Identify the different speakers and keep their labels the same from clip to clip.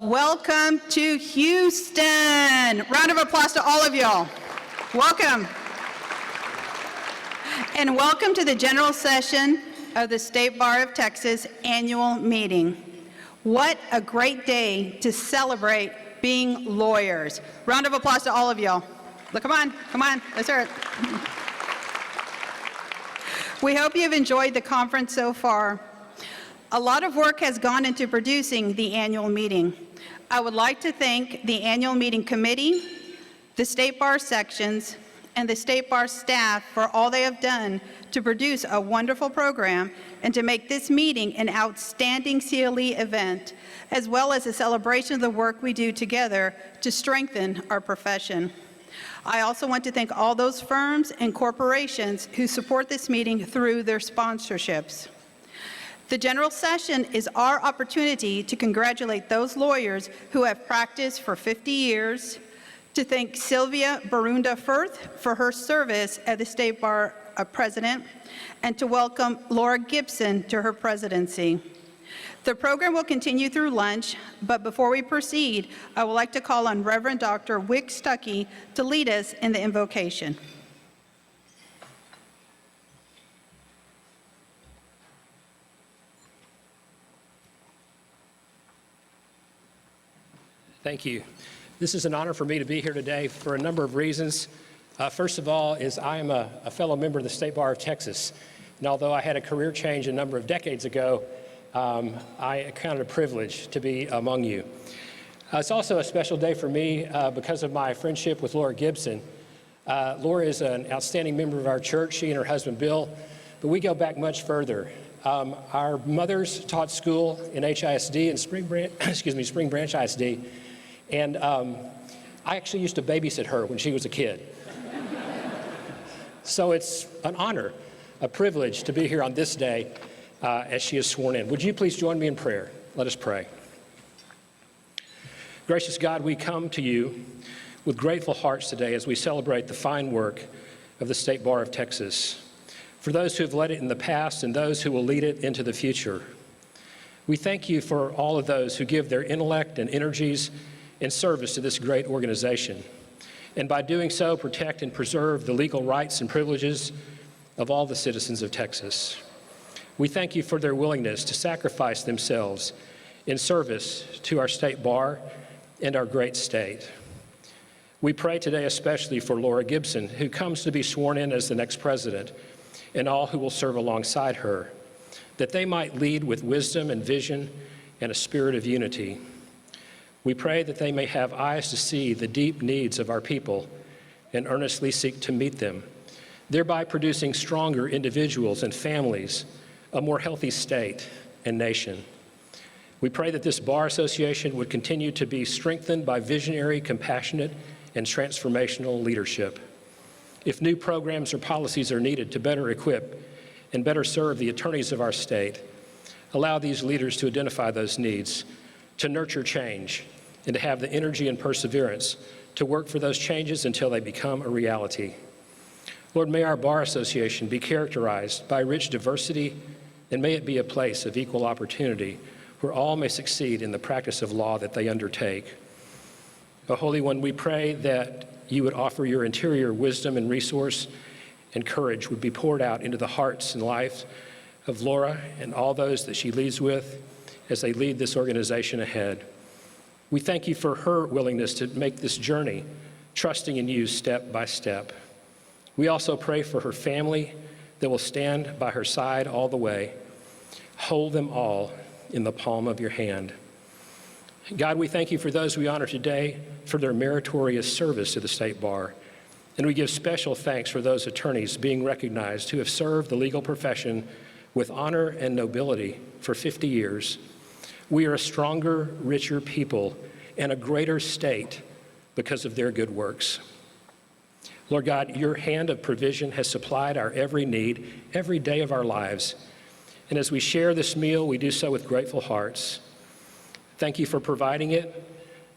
Speaker 1: Welcome to Houston. Round of applause to all of y'all. Welcome. And welcome to the general session of the State Bar of Texas annual meeting. What a great day to celebrate being lawyers. Round of applause to all of y'all. Look, come on, let's hear it. We hope you've enjoyed the conference so far. A lot of work has gone into producing the annual meeting. I would like to thank the annual meeting committee, the State Bar sections, and the State Bar staff for all they have done to produce a wonderful program and to make this meeting an outstanding CLE event, as well as a celebration of the work we do together to strengthen our profession. I also want to thank all those firms and corporations who support this meeting through their sponsorships. The general session is our opportunity to congratulate those lawyers who have practiced for 50 years, to thank Sylvia Barunda Firth for her service as the State Bar President, and to welcome Laura Gibson to her presidency. The program will continue through lunch, but before we proceed, I would like to call on Reverend Dr. Wick Stuckey to lead us in the invocation.
Speaker 2: Thank you. This is an honor for me to be here today for a number of reasons. First of all is I am a fellow member of the State Bar of Texas. And although I had a career change a number of decades ago, I count it a privilege to be among you. It's also a special day for me because of my friendship with Laura Gibson. Laura is an outstanding member of our church, she and her husband Bill, but we go back much further. Our mothers taught school in HISD and Spring Branch ISD. And I actually used to babysit her when she was a kid. So it's an honor, a privilege to be here on this day as she is sworn in. Would you please join me in prayer? Let us pray. Gracious God, we come to you with grateful hearts today as we celebrate the fine work of the State Bar of Texas. For those who have led it in the past and those who will lead it into the future. We thank you for all of those who give their intellect and energies in service to this great organization, and by doing so, protect and preserve the legal rights and privileges of all the citizens of Texas. We thank you for their willingness to sacrifice themselves in service to our State Bar and our great state. We pray today especially for Laura Gibson, who comes to be sworn in as the next president, and all who will serve alongside her, that they might lead with wisdom and vision and a spirit of unity. We pray that they may have eyes to see the deep needs of our people and earnestly seek to meet them, thereby producing stronger individuals and families, a more healthy state and nation. We pray that this Bar Association would continue to be strengthened by visionary, compassionate, and transformational leadership. If new programs or policies are needed to better equip and better serve the attorneys of our state, allow these leaders to identify those needs, to nurture change, and to have the energy and perseverance to work for those changes until they become a reality. Lord, may our Bar Association be characterized by rich diversity, and may it be a place of equal opportunity where all may succeed in the practice of law that they undertake. O Holy One, we pray that you would offer your interior wisdom and resource and courage would be poured out into the hearts and lives of Laura and all those that she leads with as they lead this organization ahead. We thank you for her willingness to make this journey, trusting in you step by step. We also pray for her family that will stand by her side all the way. Hold them all in the palm of your hand. God, we thank you for those we honor today for their meritorious service to the State Bar. And we give special thanks for those attorneys being recognized who have served the legal profession with honor and nobility for 50 years. We are a stronger, richer people and a greater state because of their good works. Lord God, your hand of provision has supplied our every need every day of our lives. And as we share this meal, we do so with grateful hearts. Thank you for providing it,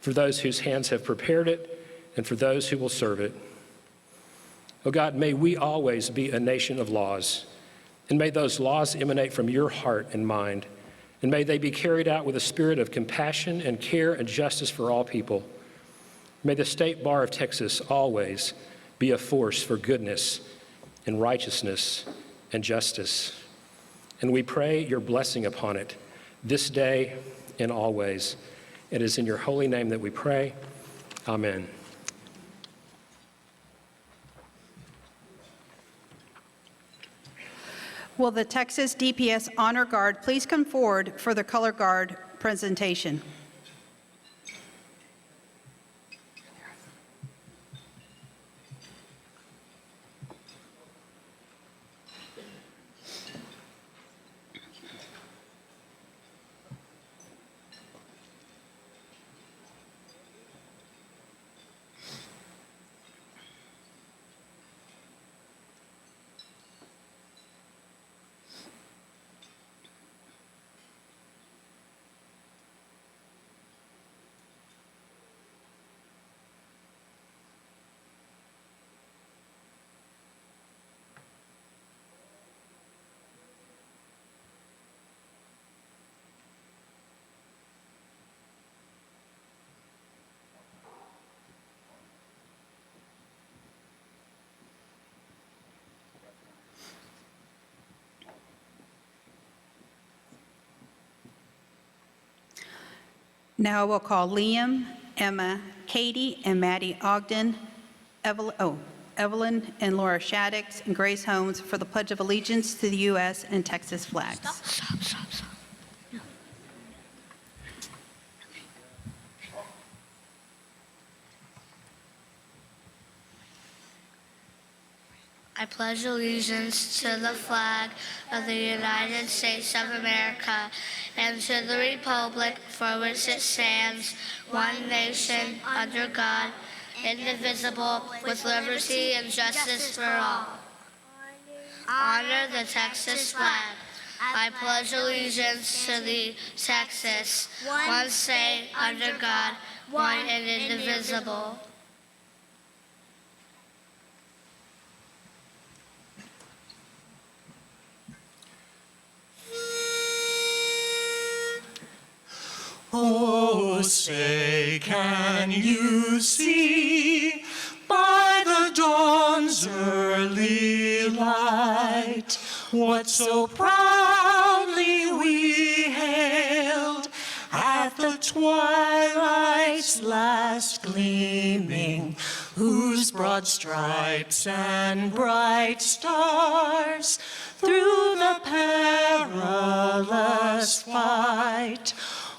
Speaker 2: for those whose hands have prepared it, and for those who will serve it. Oh God, may we always be a nation of laws, and may those laws emanate from your heart and mind, and may they be carried out with a spirit of compassion and care and justice for all people. May the State Bar of Texas always be a force for goodness and righteousness and justice. And we pray your blessing upon it this day and always. It is in your holy name that we pray. Amen.
Speaker 1: Will the Texas DPS Honor Guard please come forward for the Color Guard presentation? Now we'll call Liam, Emma, Katie, and Maddie Ogden, Evelyn and Laura Shaddix, and Grace Holmes for the Pledge of Allegiance to the U.S. and Texas flags.
Speaker 3: Stop. I pledge allegiance to the flag of the United States of America and to the republic for which it stands, one nation, under God, indivisible, with liberty and justice for all. Honor the Texas flag. I pledge allegiance to the Texas, one state, under God, one and indivisible.
Speaker 4: Oh, say, can you see by the dawn's early light what so proudly we hailed at the twilight's last gleaming, whose broad stripes and bright stars through the perilous fight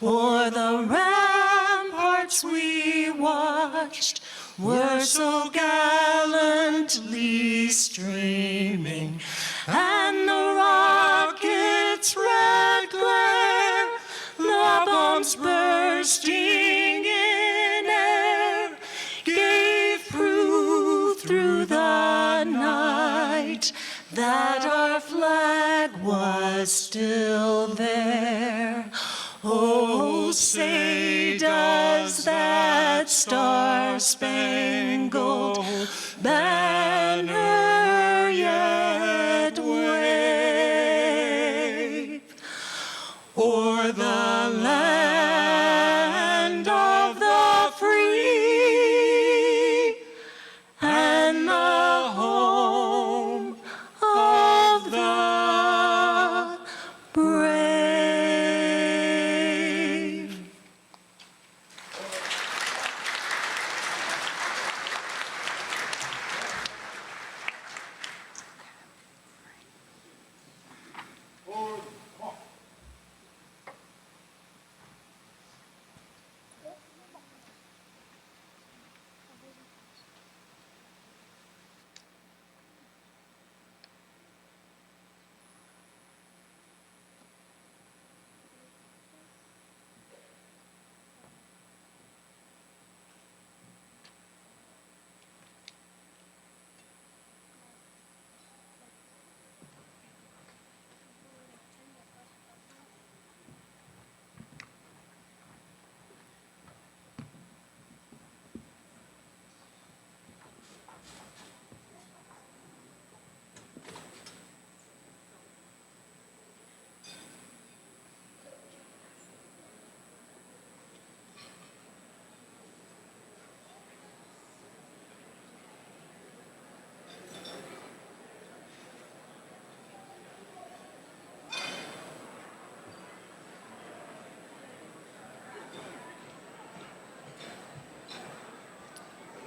Speaker 4: o'er the ramparts we watched were so gallantly streaming, and the rocket's red glare, the bombs bursting in air, gave proof through the night that our flag was still there. Oh, say, does that star-spangled banner yet wave o'er the land of the free and the home of the brave?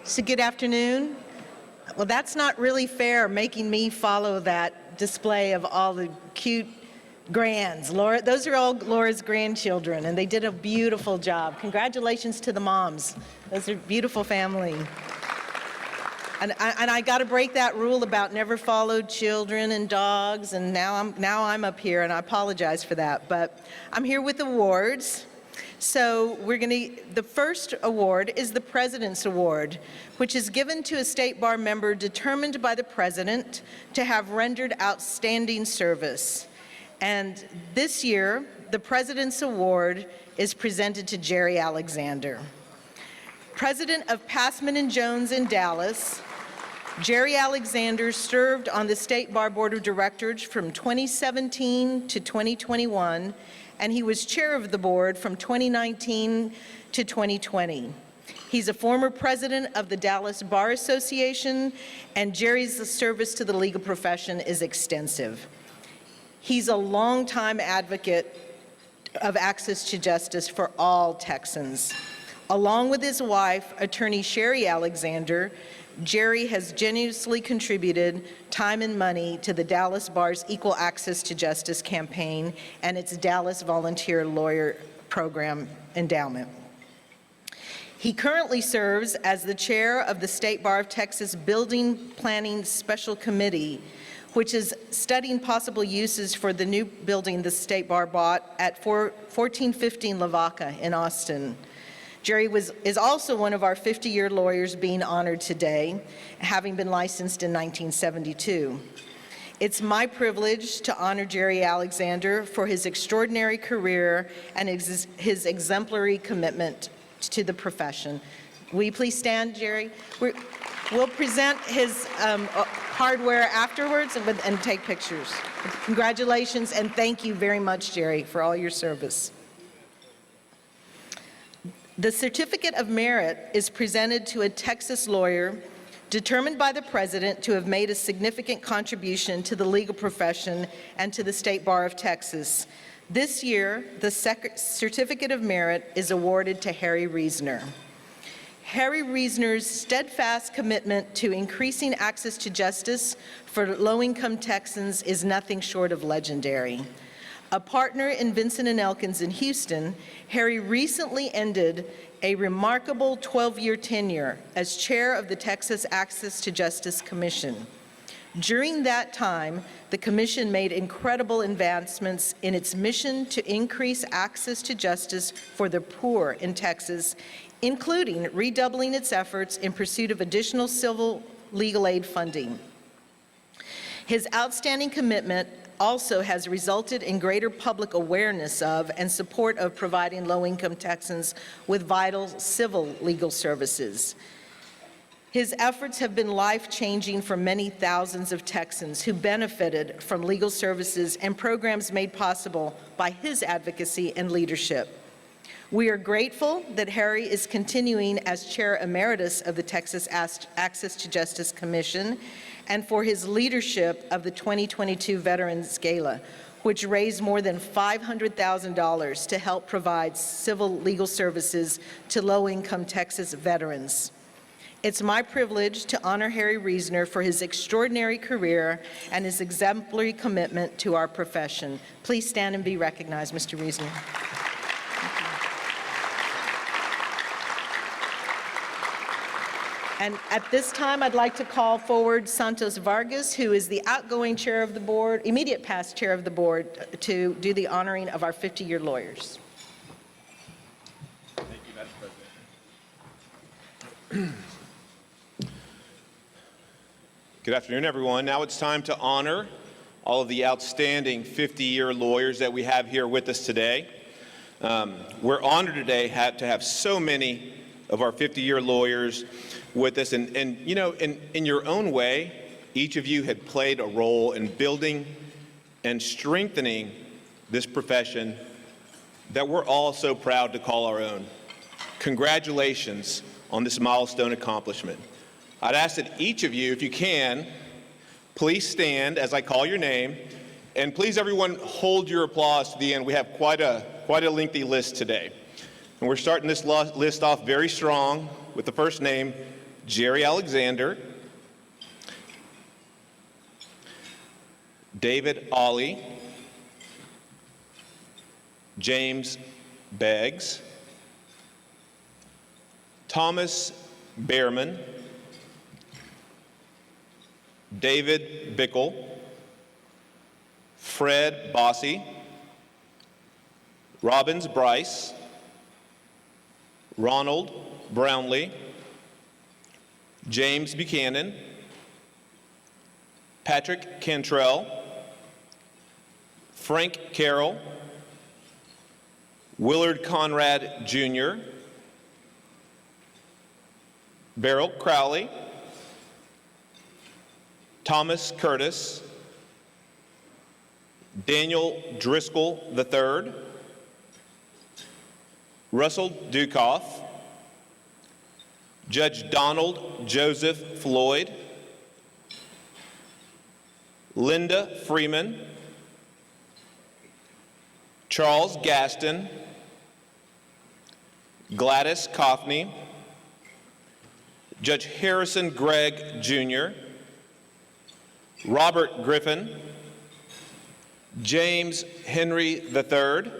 Speaker 5: So good afternoon. Well, that's not really fair, making me follow that display of all the cute grands. Laura, those are all Laura's grandchildren, and they did a beautiful job. Congratulations to the moms. Those are a beautiful family. And I got to break that rule about never followed children and dogs, and now I'm up here, and I apologize for that. But I'm here with awards. So the first award is the President's Award, which is given to a State Bar member determined by the President to have rendered outstanding service. And this year, the President's Award is presented to Jerry Alexander. President of Passman & Jones in Dallas, Jerry Alexander served on the State Bar Board of Directors from 2017 to 2021, and he was chair of the board from 2019 to 2020. He's a former president of the Dallas Bar Association, and Jerry's service to the legal profession is extensive. He's a longtime advocate of access to justice for all Texans. Along with his wife, attorney Sherry Alexander, Jerry has generously contributed time and money to the Dallas Bar's Equal Access to Justice campaign and its Dallas Volunteer Lawyer Program endowment. He currently serves as the chair of the State Bar of Texas Building Planning Special Committee, which is studying possible uses for the new building the State Bar bought at 1415 Lavaca in Austin. Jerry is also one of our 50-year lawyers being honored today, having been licensed in 1972. It's my privilege to honor Jerry Alexander for his extraordinary career and his exemplary commitment to the profession. Will you please stand, Jerry? We'll present his hardware afterwards and take pictures. Congratulations, and thank you very much, Jerry, for all your service. The Certificate of Merit is presented to a Texas lawyer determined by the President to have made a significant contribution to the legal profession and to the State Bar of Texas. This year, the Certificate of Merit is awarded to Harry Reisner. Harry Reisner's steadfast commitment to increasing access to justice for low-income Texans is nothing short of legendary. A partner in Vincent & Elkins in Houston, Harry recently ended a remarkable 12-year tenure as chair of the Texas Access to Justice Commission. During that time, the commission made incredible advancements in its mission to increase access to justice for the poor in Texas, including redoubling its efforts in pursuit of additional civil legal aid funding. His outstanding commitment also has resulted in greater public awareness of and support of providing low-income Texans with vital civil legal services. His efforts have been life-changing for many thousands of Texans who benefited from legal services and programs made possible by his advocacy and leadership. We are grateful that Harry is continuing as Chair Emeritus of the Texas Access to Justice Commission and for his leadership of the 2022 Veterans Gala, which raised more than $500,000 to help provide civil legal services to low-income Texas veterans. It's my privilege to honor Harry Reisner for his extraordinary career and his exemplary commitment to our profession. Please stand and be recognized, Mr. Reisner. And at this time, I'd like to call forward Santos Vargas, who is the outgoing chair of the board, immediate past chair of the board, to do the honoring of our 50-year lawyers.
Speaker 6: Thank you, Madam President. Good afternoon, everyone. Now it's time to honor all of the outstanding 50-year lawyers that we have here with us today. We're honored today to have so many of our 50-year lawyers with us, and you know, in your own way, each of you had played a role in building and strengthening this profession that we're all so proud to call our own. Congratulations on this milestone accomplishment. I'd ask that each of you, if you can, please stand as I call your name, and please everyone hold your applause to the end. We have quite a lengthy list today. And we're starting this list off very strong with the first name, Jerry Alexander, David Ollie, James Beggs, Thomas Behrman, David Bickle, Fred Bossy, Robbins Bryce, Ronald Brownlee, James Buchanan, Patrick Cantrell, Frank Carroll, Willard Conrad Jr., Beryl Crowley, Thomas Curtis, Daniel Driscoll III, Russell Dukoff, Judge Donald Joseph Floyd, Linda Freeman, Charles Gaston, Gladys Coffney, Judge Harrison Gregg Jr., Robert Griffin, James Henry III,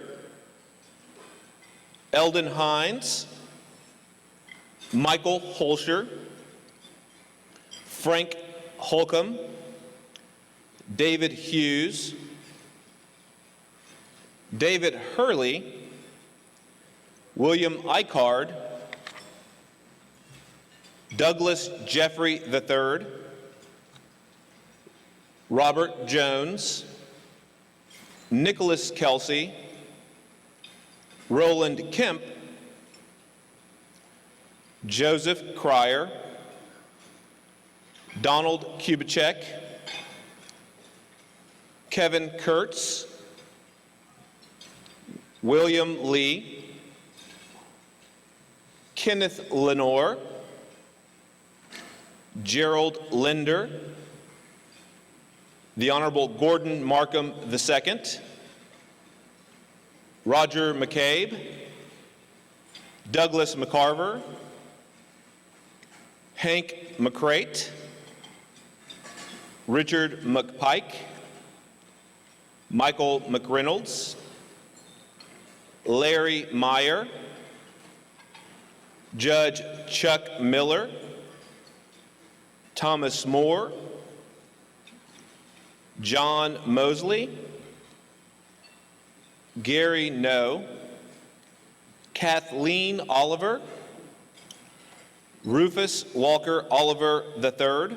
Speaker 6: Eldon Hines, Michael Holscher, Frank Holcomb, David Hughes, David Hurley, William Eichard, Douglas Jeffrey III, Robert Jones, Nicholas Kelsey, Roland Kemp, Joseph Cryer, Donald Kubitschek, Kevin Kurtz, William Lee, Kenneth Lenore, Gerald Linder, the Honorable Gordon Markham II, Roger McCabe, Douglas McCarver, Hank McCrate, Richard McPike, Michael McReynolds, Larry Meyer, Judge Chuck Miller, Thomas Moore, John Mosley, Gary No, Kathleen Oliver, Rufus Walker Oliver III,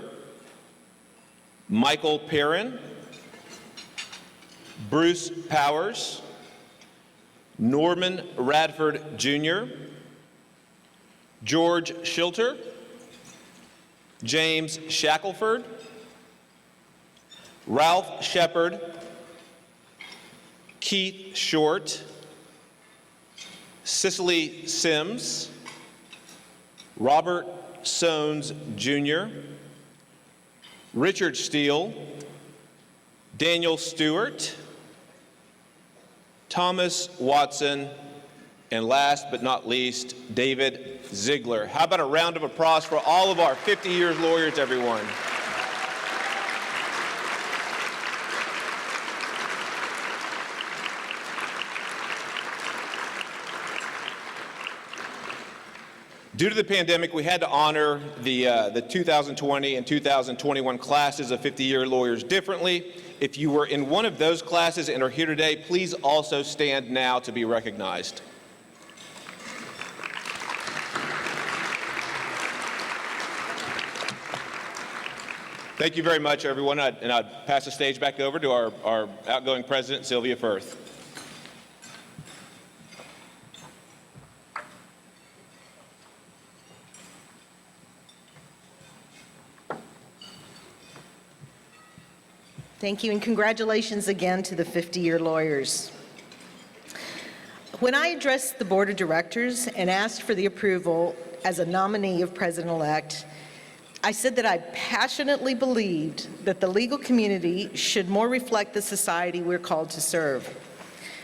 Speaker 6: Michael Perrin, Bruce Powers, Norman Radford Jr., George Schilter, James Shackelford, Ralph Shepard, Keith Short, Cicely Sims, Robert Soanes Jr., Richard Steele, Daniel Stewart, Thomas Watson, and last but not least, David Ziegler. How about a round of applause for all of our 50 years lawyers, everyone? Due to the pandemic, we had to honor the 2020 and 2021 classes of 50-year lawyers differently. If you were in one of those classes and are here today, please also stand now to be recognized. Thank you very much, everyone. I'd pass the stage back over to our outgoing president, Sylvia Firth.
Speaker 5: Thank you, and congratulations again to the 50-year lawyers. When I addressed the Board of Directors and asked for the approval as a nominee of President-elect, I said that I passionately believed that the legal community should more reflect the society we're called to serve.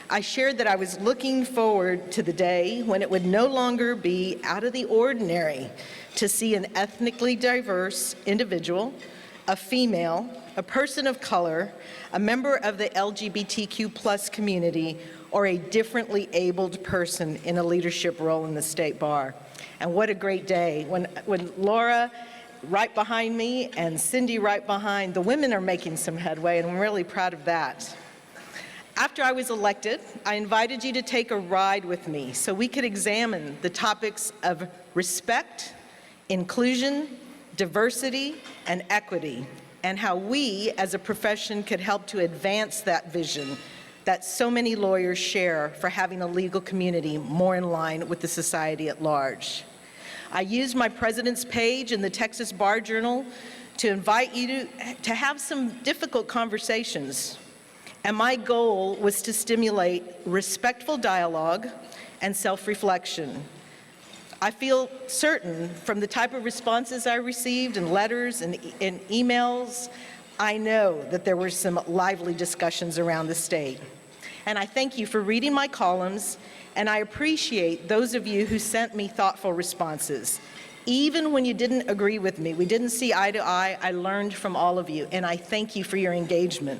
Speaker 5: I shared that I was looking forward to the day when it would no longer be out of the ordinary to see an ethnically diverse individual, a female, a person of color, a member of the LGBTQ+ community, or a differently abled person in a leadership role in the State Bar. And what a great day. When Laura right behind me and Cindy right behind, the women are making some headway, and I'm really proud of that. After I was elected, I invited you to take a ride with me so we could examine the topics of respect, inclusion, diversity, and equity, and how we as a profession could help to advance that vision that so many lawyers share for having a legal community more in line with the society at large. I used my president's page in the Texas Bar Journal to invite you to have some difficult conversations. And my goal was to stimulate respectful dialogue and self-reflection. I feel certain from the type of responses I received in letters and emails, I know that there were some lively discussions around the state. And I thank you for reading my columns, and I appreciate those of you who sent me thoughtful responses. Even when you didn't agree with me, we didn't see eye to eye, I learned from all of you, and I thank you for your engagement.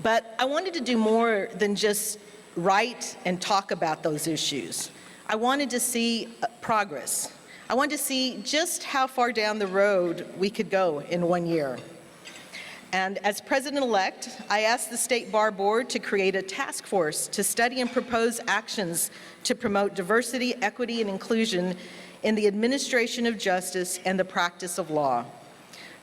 Speaker 5: But I wanted to do more than just write and talk about those issues. I wanted to see progress. I wanted to see just how far down the road we could go in 1 year. And as president-elect, I asked the State Bar Board to create a task force to study and propose actions to promote diversity, equity, and inclusion in the administration of justice and the practice of law.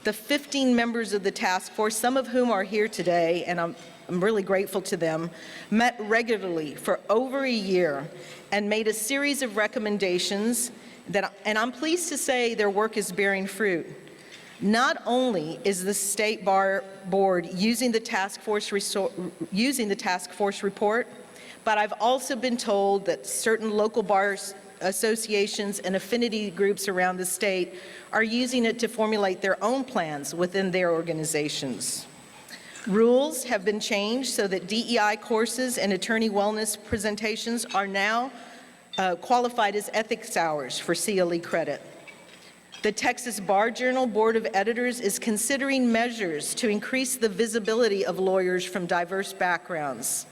Speaker 5: The 15 members of the task force, some of whom are here today, and I'm really grateful to them, met regularly for over a year and made a series of recommendations and I'm pleased to say their work is bearing fruit. Not only is the State Bar Board using the task force report, but I've also been told that certain local bar associations and affinity groups around the state are using it to formulate their own plans within their organizations. Rules have been changed so that DEI courses and attorney wellness presentations are now qualified as ethics hours for CLE credit. The Texas Bar Journal Board of Editors is considering measures to increase the visibility of lawyers from diverse backgrounds.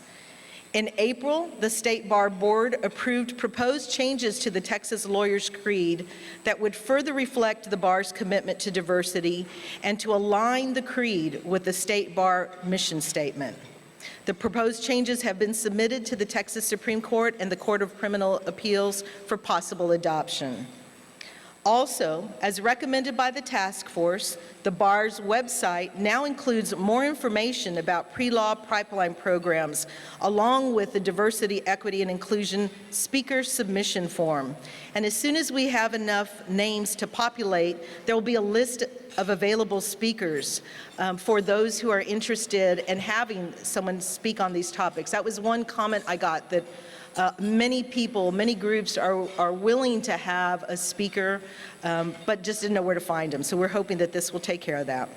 Speaker 5: In April, the State Bar Board approved proposed changes to the Texas Lawyers Creed that would further reflect the bar's commitment to diversity and to align the creed with the State Bar mission statement. The proposed changes have been submitted to the Texas Supreme Court and the Court of Criminal Appeals for possible adoption. Also, as recommended by the task force, the bar's website now includes more information about pre-law pipeline programs, along with the diversity, equity, and inclusion speaker submission form. And as soon as we have enough names to populate, there will be a list of available speakers for those who are interested in having someone speak on these topics. That was one comment I got, that many people, many groups are willing to have a speaker, but just didn't know where to find them. So we're hoping that this will take care of that.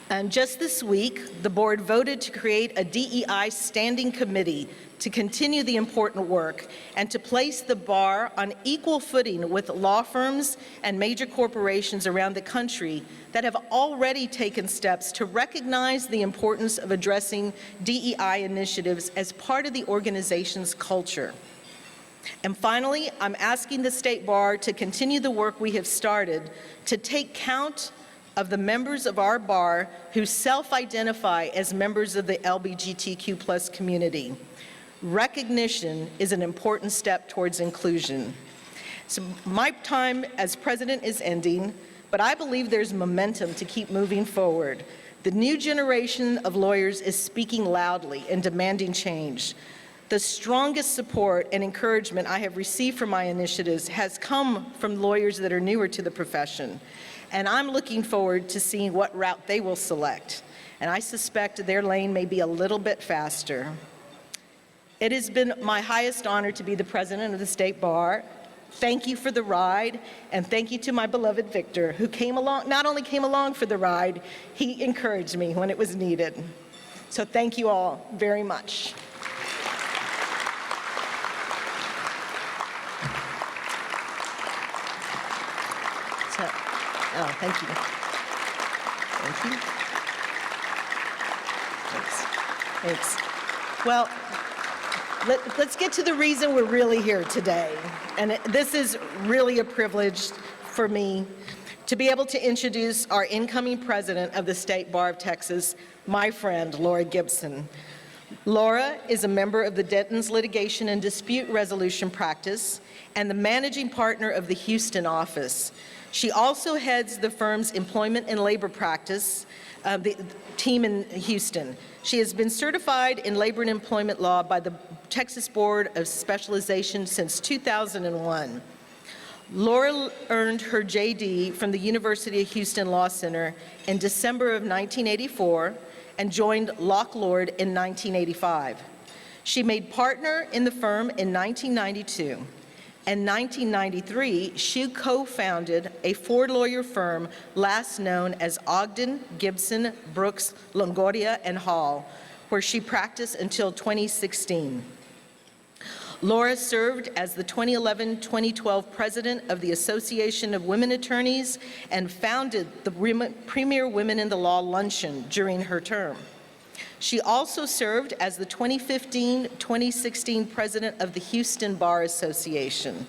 Speaker 5: And just this week, the board voted to create a DEI standing committee to continue the important work and to place the bar on equal footing with law firms and major corporations around the country that have already taken steps to recognize the importance of addressing DEI initiatives as part of the organization's culture. And finally, I'm asking the State Bar to continue the work we have started to take count of the members of our bar who self-identify as members of the LGBTQ+ community. Recognition is an important step towards inclusion. So my time as president is ending, but I believe there's momentum to keep moving forward. The new generation of lawyers is speaking loudly and demanding change. The strongest support and encouragement I have received from my initiatives has come from lawyers that are newer to the profession. And I'm looking forward to seeing what route they will select. And I suspect their lane may be a little bit faster. It has been my highest honor to be the president of the State Bar. Thank you for the ride, and thank you to my beloved Victor, who came along, not only came along for the ride, he encouraged me when it was needed. So thank you all very much. Oh, thank you. Thank you. Thanks. Well, let's get to the reason we're really here today. And this is really a privilege for me to be able to introduce our incoming president of the State Bar of Texas, my friend, Laura Gibson. Laura is a member of the Denton's Litigation and Dispute Resolution Practice and the managing partner of the Houston office. She also heads the firm's employment and labor practice, the team in Houston. She has been certified in labor and employment law by the Texas Board of Specialization since 2001. Laura earned her JD from the University of Houston Law Center in December of 1984 and joined Locke Lord in 1985. She made partner in the firm in 1992. In 1993, she co-founded a four-lawyer firm last known as Ogden, Gibson, Brooks, Longoria, and Hall, where she practiced until 2016. Laura served as the 2011-2012 president of the Association of Women Attorneys and founded the premier Women in the Law Luncheon during her term. She also served as the 2015-2016 president of the Houston Bar Association.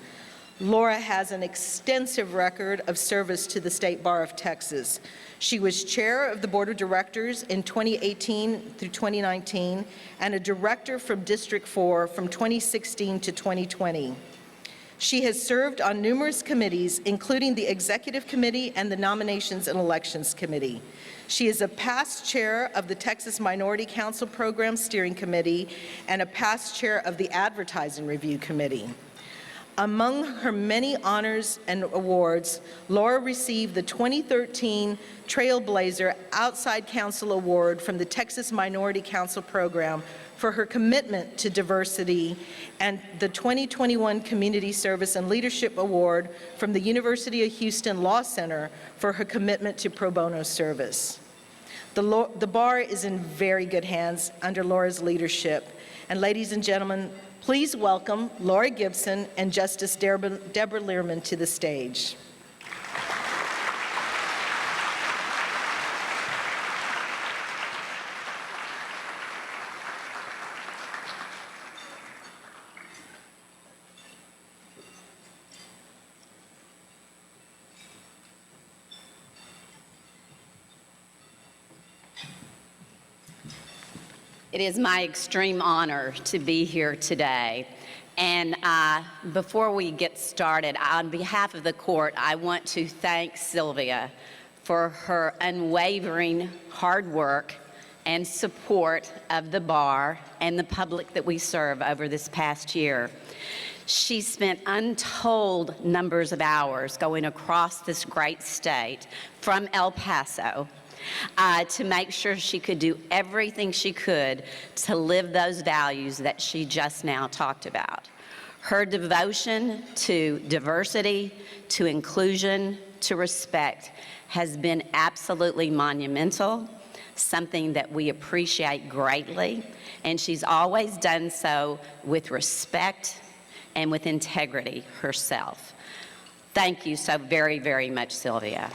Speaker 5: Laura has an extensive record of service to the State Bar of Texas. She was chair of the board of directors in 2018 through 2019 and a director from District 4 from 2016 to 2020. She has served on numerous committees, including the Executive Committee and the Nominations and Elections Committee. She is a past chair of the Texas Minority Council Program Steering Committee and a past chair of the Advertising Review Committee. Among her many honors and awards, Laura received the 2013 Trailblazer Outside Counsel Award from the Texas Minority Council Program for her commitment to diversity, and the 2021 Community Service and Leadership Award from the University of Houston Law Center for her commitment to pro bono service. The bar is in very good hands under Laura's leadership. And ladies and gentlemen, please welcome Laura Gibson and Justice Deborah Learman to the stage.
Speaker 7: It is my extreme honor to be here today. And before we get started, on behalf of the court, I want to thank Sylvia for her unwavering hard work and support of the bar and the public that we serve over this past year. She spent untold numbers of hours going across this great state from El Paso to make sure she could do everything she could to live those values that she just now talked about. Her devotion to diversity, to inclusion, to respect has been absolutely monumental, something that we appreciate greatly, and she's always done so with respect and with integrity herself. Thank you so very, very much, Sylvia.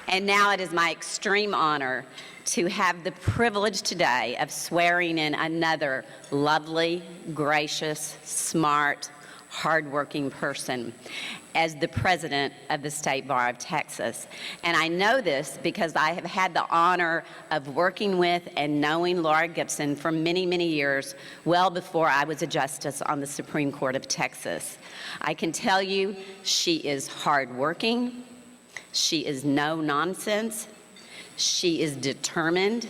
Speaker 7: And now it is my extreme honor to have the privilege today of swearing in another lovely, gracious, smart, hardworking person as the president of the State Bar of Texas. And I know this because I have had the honor of working with and knowing Laura Gibson for many, many years, well before I was a justice on the Supreme Court of Texas. I can tell you she is hardworking. She is no nonsense, she is determined,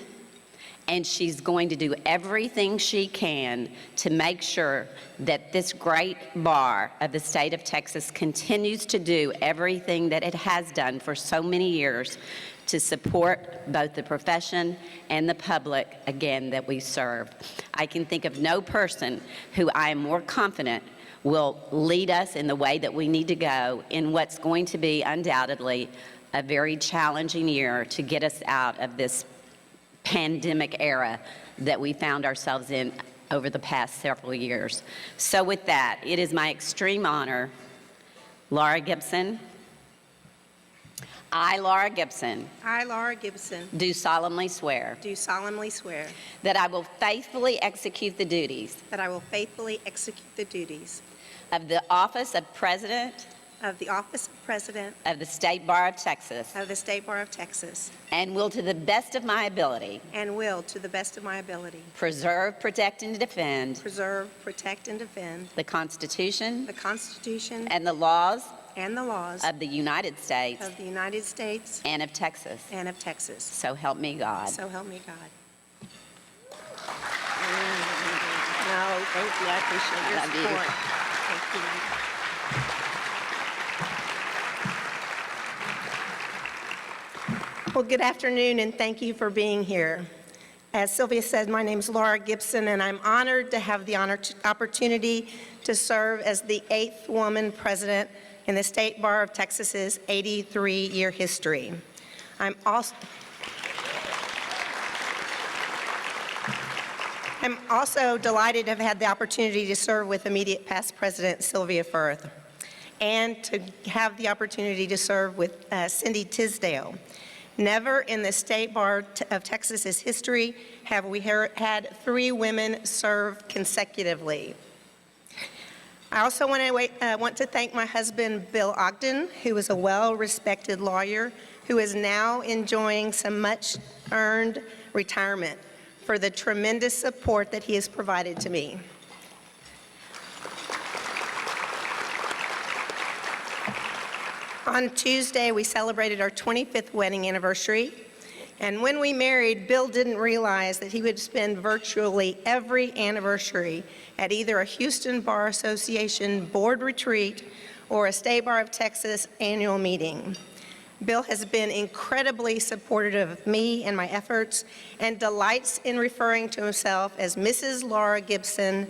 Speaker 7: and she's going to do everything she can to make sure that this great bar of the state of Texas continues to do everything that it has done for so many years to support both the profession and the public, again, that we serve. I can think of no person who I am more confident will lead us in the way that we need to go in what's going to be undoubtedly a very challenging year to get us out of this pandemic era that we found ourselves in over the past several years. So with that, it is my extreme honor, Laura Gibson. I, Laura Gibson,
Speaker 8: I, Laura Gibson,
Speaker 7: do solemnly swear
Speaker 8: do solemnly swear
Speaker 7: that I will faithfully execute the duties
Speaker 8: that I will faithfully execute the duties
Speaker 7: of the office of President
Speaker 8: of the office of President
Speaker 7: of the State Bar of Texas
Speaker 8: of the State Bar of Texas
Speaker 7: and will, to the best of my ability,
Speaker 8: and will, to the best of my ability,
Speaker 7: preserve, protect, and defend
Speaker 8: preserve, protect, and defend
Speaker 7: the Constitution
Speaker 8: the Constitution
Speaker 7: and the laws
Speaker 8: and the laws
Speaker 7: of the United States
Speaker 8: of the United States
Speaker 7: and of Texas.
Speaker 8: and of Texas.
Speaker 7: So help me God.
Speaker 8: So help me God. No, thank you. I appreciate your
Speaker 7: Love you.
Speaker 8: support. Thank you. Well, good afternoon, and thank you for being here. As Sylvia said, my name is Laura Gibson, and I'm honored to have the opportunity to serve as the 8th woman president in the State Bar of Texas's 83-year history. I'm also delighted to have had the opportunity to serve with immediate past President Sylvia Firth and to have the opportunity to serve with Cindy Tisdale. Never in the State Bar of Texas's history have we had 3 women serve consecutively. I also want to thank my husband, Bill Ogden, who is a well-respected lawyer who is now enjoying some much-earned retirement, for the tremendous support that he has provided to me. On Tuesday, we celebrated our 25th wedding anniversary, and when we married, Bill didn't realize that he would spend virtually every anniversary at either a Houston Bar Association board retreat or a State Bar of Texas annual meeting. Bill has been incredibly supportive of me and my efforts and delights in referring to himself as Mrs. Laura Gibson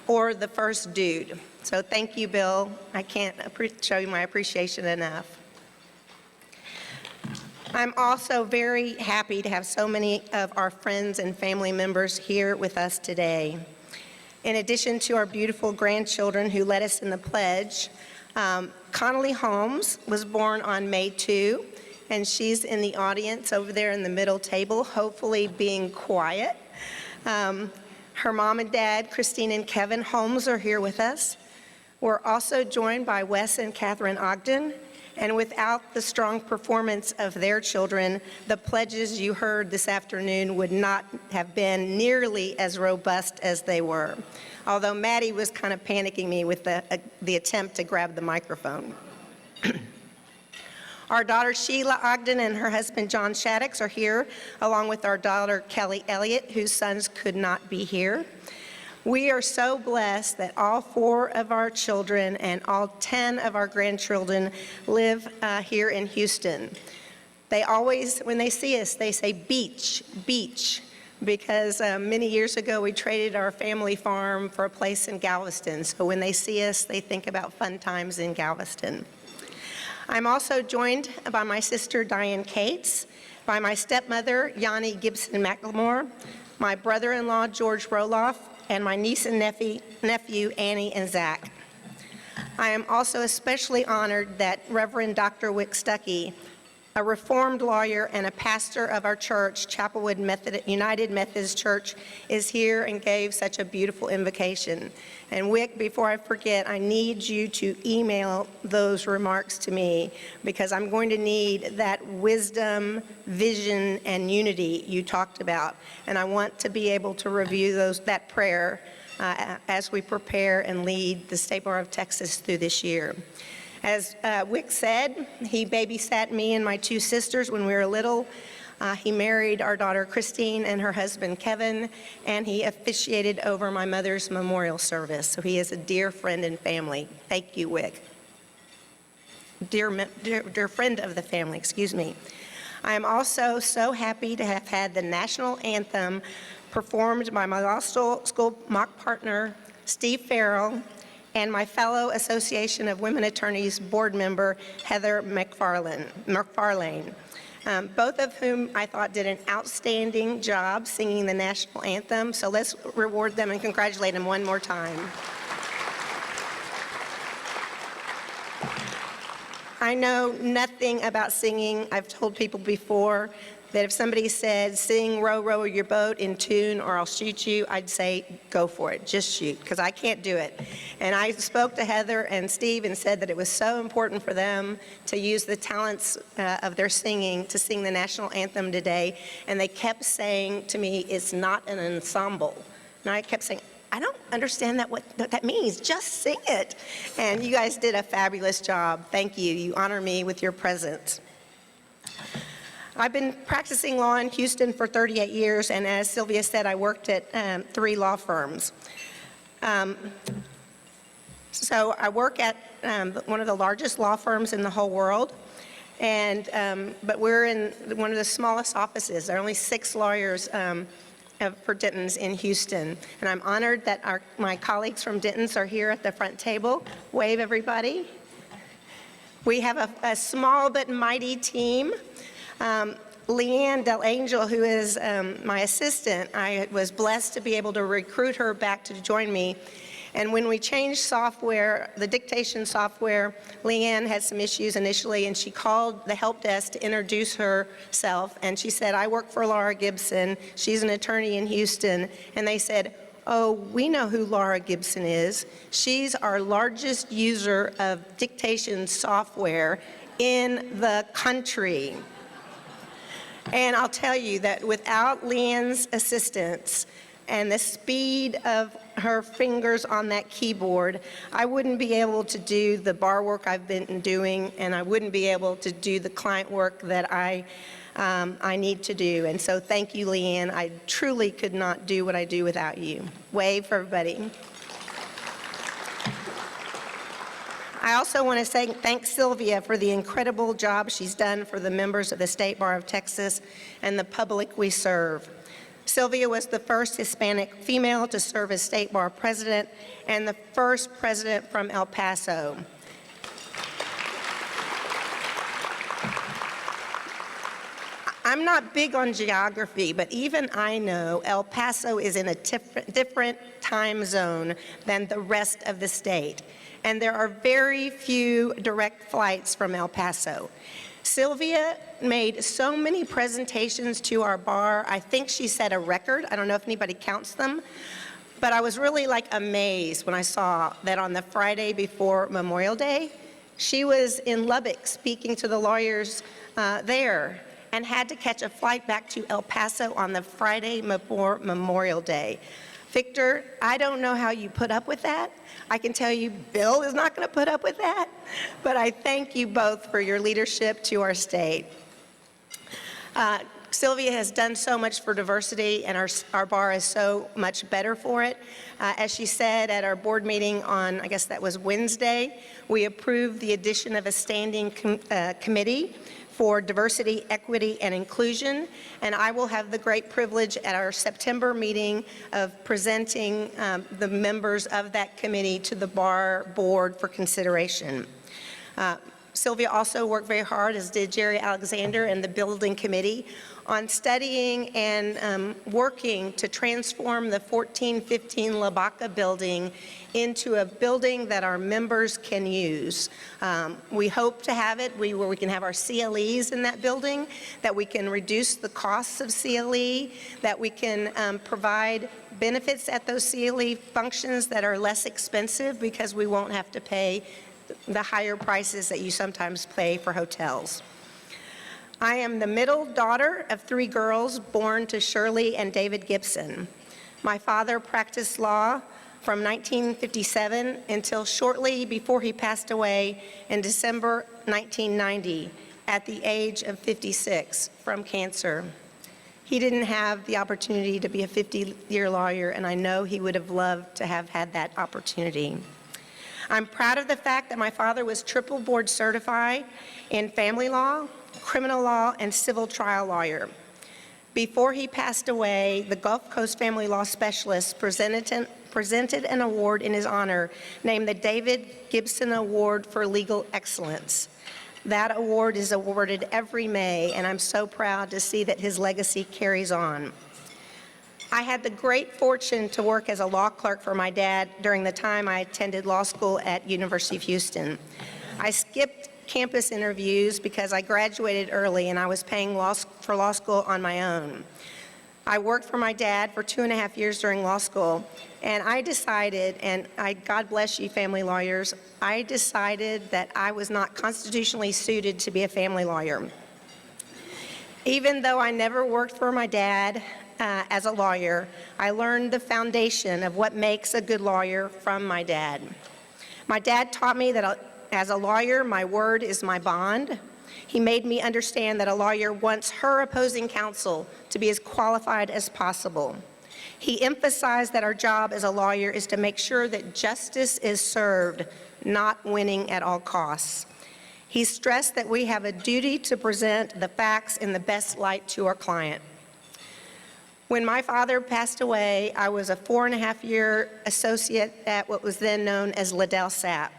Speaker 8: or the first dude. So thank you, Bill. I can't show you my appreciation enough. I'm also very happy to have so many of our friends and family members here with us today. In addition to our beautiful grandchildren who led us in the pledge, Connolly Holmes was born on May 2, and she's in the audience over there in the middle table, hopefully being quiet. Her mom and dad, Christine and Kevin Holmes, are here with us. We're also joined by Wes and Catherine Ogden, and without the strong performance of their children, the pledges you heard this afternoon would not have been nearly as robust as they were. Although Maddie was kind of panicking me with the attempt to grab the microphone. Our daughter Sheila Ogden and her husband John Shaddix are here, along with our daughter Kelly Elliott, whose sons could not be here. We are so blessed that all 4 of our children and all 10 of our grandchildren live here in Houston. They always, when they see us, they say beach, beach, because many years ago we traded our family farm for a place in Galveston. So when they see us, they think about fun times in Galveston. I'm also joined by my sister Diane Cates, by my stepmother Yanni Gibson McLemore, my brother-in-law George Roloff, and my niece and nephew Annie and Zach. I am also especially honored that Reverend Dr. Wick Stuckey, a Reformed lawyer and a pastor of our church, Chapelwood United Methodist Church, is here and gave such a beautiful invocation. And Wick, before I forget, I need you to email those remarks to me, because I'm going to need that wisdom, vision, and unity you talked about. And I want to be able to review that prayer as we prepare and lead the State Bar of Texas through this year. As Wick said, he babysat me and my 2 sisters when we were little. He married our daughter Christine and her husband Kevin, and he officiated over my mother's memorial service. So he is a dear friend and family. Thank you, Wick. Dear friend of the family, excuse me. I am also so happy to have had the national anthem performed by my law school mock partner, Steve Farrell, and my fellow Association of Women Attorneys board member, Heather McFarlane. Both of whom I thought did an outstanding job singing the national anthem. So let's reward them and congratulate them one more time. I know nothing about singing. I've told people before that if somebody said, sing Row, Row Your Boat in tune or I'll shoot you, I'd say, go for it, just shoot, because I can't do it. And I spoke to Heather and Steve and said that it was so important for them to use the talents of their singing to sing the national anthem today. And they kept saying to me, it's not an ensemble. And I kept saying, I don't understand what that means. Just sing it. And you guys did a fabulous job. Thank you. You honor me with your presence. I've been practicing law in Houston for 38 years, and as Sylvia said, I worked at 3 law firms. So I work at one of the largest law firms in the whole world, but we're in one of the smallest offices. There are only 6 lawyers for Denton's in Houston, and I'm honored that my colleagues from Denton's are here at the front table. Wave, everybody. We have a small but mighty team. Leanne Del Angel, who is my assistant, I was blessed to be able to recruit her back to join me. And when we changed software, the dictation software, Leanne had some issues initially, and she called the help desk to introduce herself. And she said, I work for Laura Gibson. She's an attorney in Houston. And they said, oh, we know who Laura Gibson is. She's our largest user of dictation software in the country. And I'll tell you that without Leanne's assistance and the speed of her fingers on that keyboard, I wouldn't be able to do the bar work I've been doing, and I wouldn't be able to do the client work that I need to do. And so thank you, Leanne. I truly could not do what I do without you. Wave for everybody. I also want to thank Sylvia for the incredible job she's done for the members of the State Bar of Texas and the public we serve. Sylvia was the first Hispanic female to serve as State Bar president and the first president from El Paso. I'm not big on geography, but even I know El Paso is in a different time zone than the rest of the state. And there are very few direct flights from El Paso. Sylvia made so many presentations to our bar. I think she set a record. I don't know if anybody counts them. But I was really amazed when I saw that on the Friday before Memorial Day, she was in Lubbock speaking to the lawyers there and had to catch a flight back to El Paso on the Friday before Memorial Day. Victor, I don't know how you put up with that. I can tell you Bill is not going to put up with that, but I thank you both for your leadership to our state. Sylvia has done so much for diversity, and our bar is so much better for it. As she said at our board meeting on, I guess that was Wednesday, we approved the addition of a standing committee for diversity, equity, and inclusion, and I will have the great privilege at our September meeting of presenting the members of that committee to the bar board for consideration. Sylvia also worked very hard, as did Jerry Alexander and the building committee, on studying and working to transform the 1415 Lavaca building into a building that our members can use. We hope to have it where we can have our CLEs in that building, that we can reduce the costs of CLE, that we can provide benefits at those CLE functions that are less expensive because we won't have to pay the higher prices that you sometimes pay for hotels. I am the middle daughter of 3 girls born to Shirley and David Gibson. My father practiced law from 1957 until shortly before he passed away in December 1990 at the age of 56 from cancer. He didn't have the opportunity to be a 50-year lawyer, and I know he would have loved to have had that opportunity. I'm proud of the fact that my father was triple board certified in family law, criminal law, and civil trial lawyer. Before he passed away, the Gulf Coast Family Law Specialist presented an award in his honor named the David Gibson Award for Legal Excellence. That award is awarded every May, and I'm so proud to see that his legacy carries on. I had the great fortune to work as a law clerk for my dad during the time I attended law school at University of Houston. I skipped campus interviews because I graduated early and I was paying for law school on my own. I worked for my dad for 2.5 years during law school, and I decided, God bless you family lawyers, I decided that I was not constitutionally suited to be a family lawyer. Even though I never worked for my dad as a lawyer, I learned the foundation of what makes a good lawyer from my dad. My dad taught me that as a lawyer, my word is my bond. He made me understand that a lawyer wants her opposing counsel to be as qualified as possible. He emphasized that our job as a lawyer is to make sure that justice is served, not winning at all costs. He stressed that we have a duty to present the facts in the best light to our client. When my father passed away, I was a 4.5-year associate at what was then known as Liddell Sapp.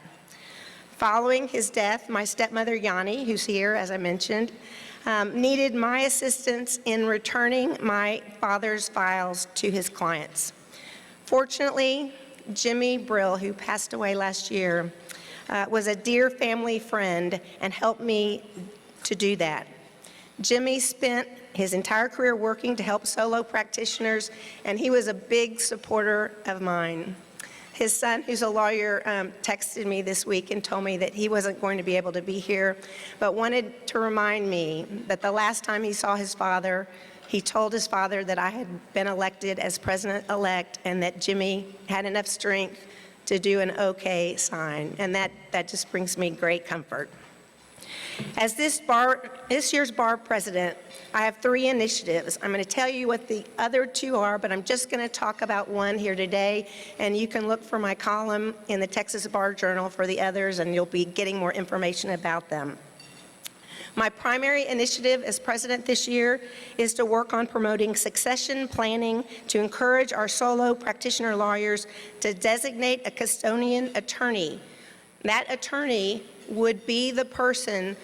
Speaker 8: Following his death, my stepmother, Yanni, who's here, as I mentioned, needed my assistance in returning my father's files to his clients. Fortunately, Jimmy Brill, who passed away last year, was a dear family friend and helped me to do that. Jimmy spent his entire career working to help solo practitioners, and he was a big supporter of mine. His son, who's a lawyer, texted me this week and told me that he wasn't going to be able to be here, but wanted to remind me that the last time he saw his father, he told his father that I had been elected as president-elect and that Jimmy had enough strength to do an okay sign, and that just brings me great comfort. As this year's bar president, I have 3 initiatives. I'm going to tell you what the other 2 are, but I'm just going to talk about one here today, and you can look for my column in the Texas Bar Journal for the others, and you'll be getting more information about them. My primary initiative as president this year is to work on promoting succession planning to encourage our solo practitioner lawyers to designate a custodian attorney. That attorney would be the person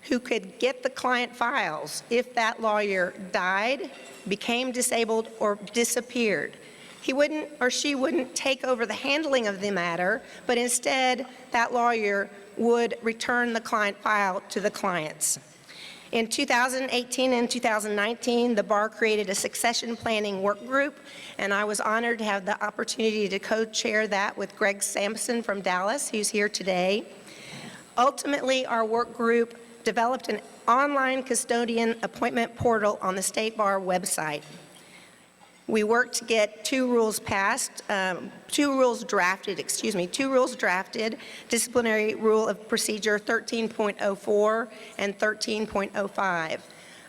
Speaker 8: who could get the client files if that lawyer died, became disabled, or disappeared. He wouldn't or she wouldn't take over the handling of the matter, but instead that lawyer would return the client file to the clients. In 2018 and 2019, the bar created a succession planning work group, and I was honored to have the opportunity to co-chair that with Greg Sampson from Dallas, who's here today. Ultimately, our work group developed an online custodian appointment portal on the State Bar website. We worked to get 2 rules drafted, Disciplinary Rule of Procedure 13.04 and 13.05.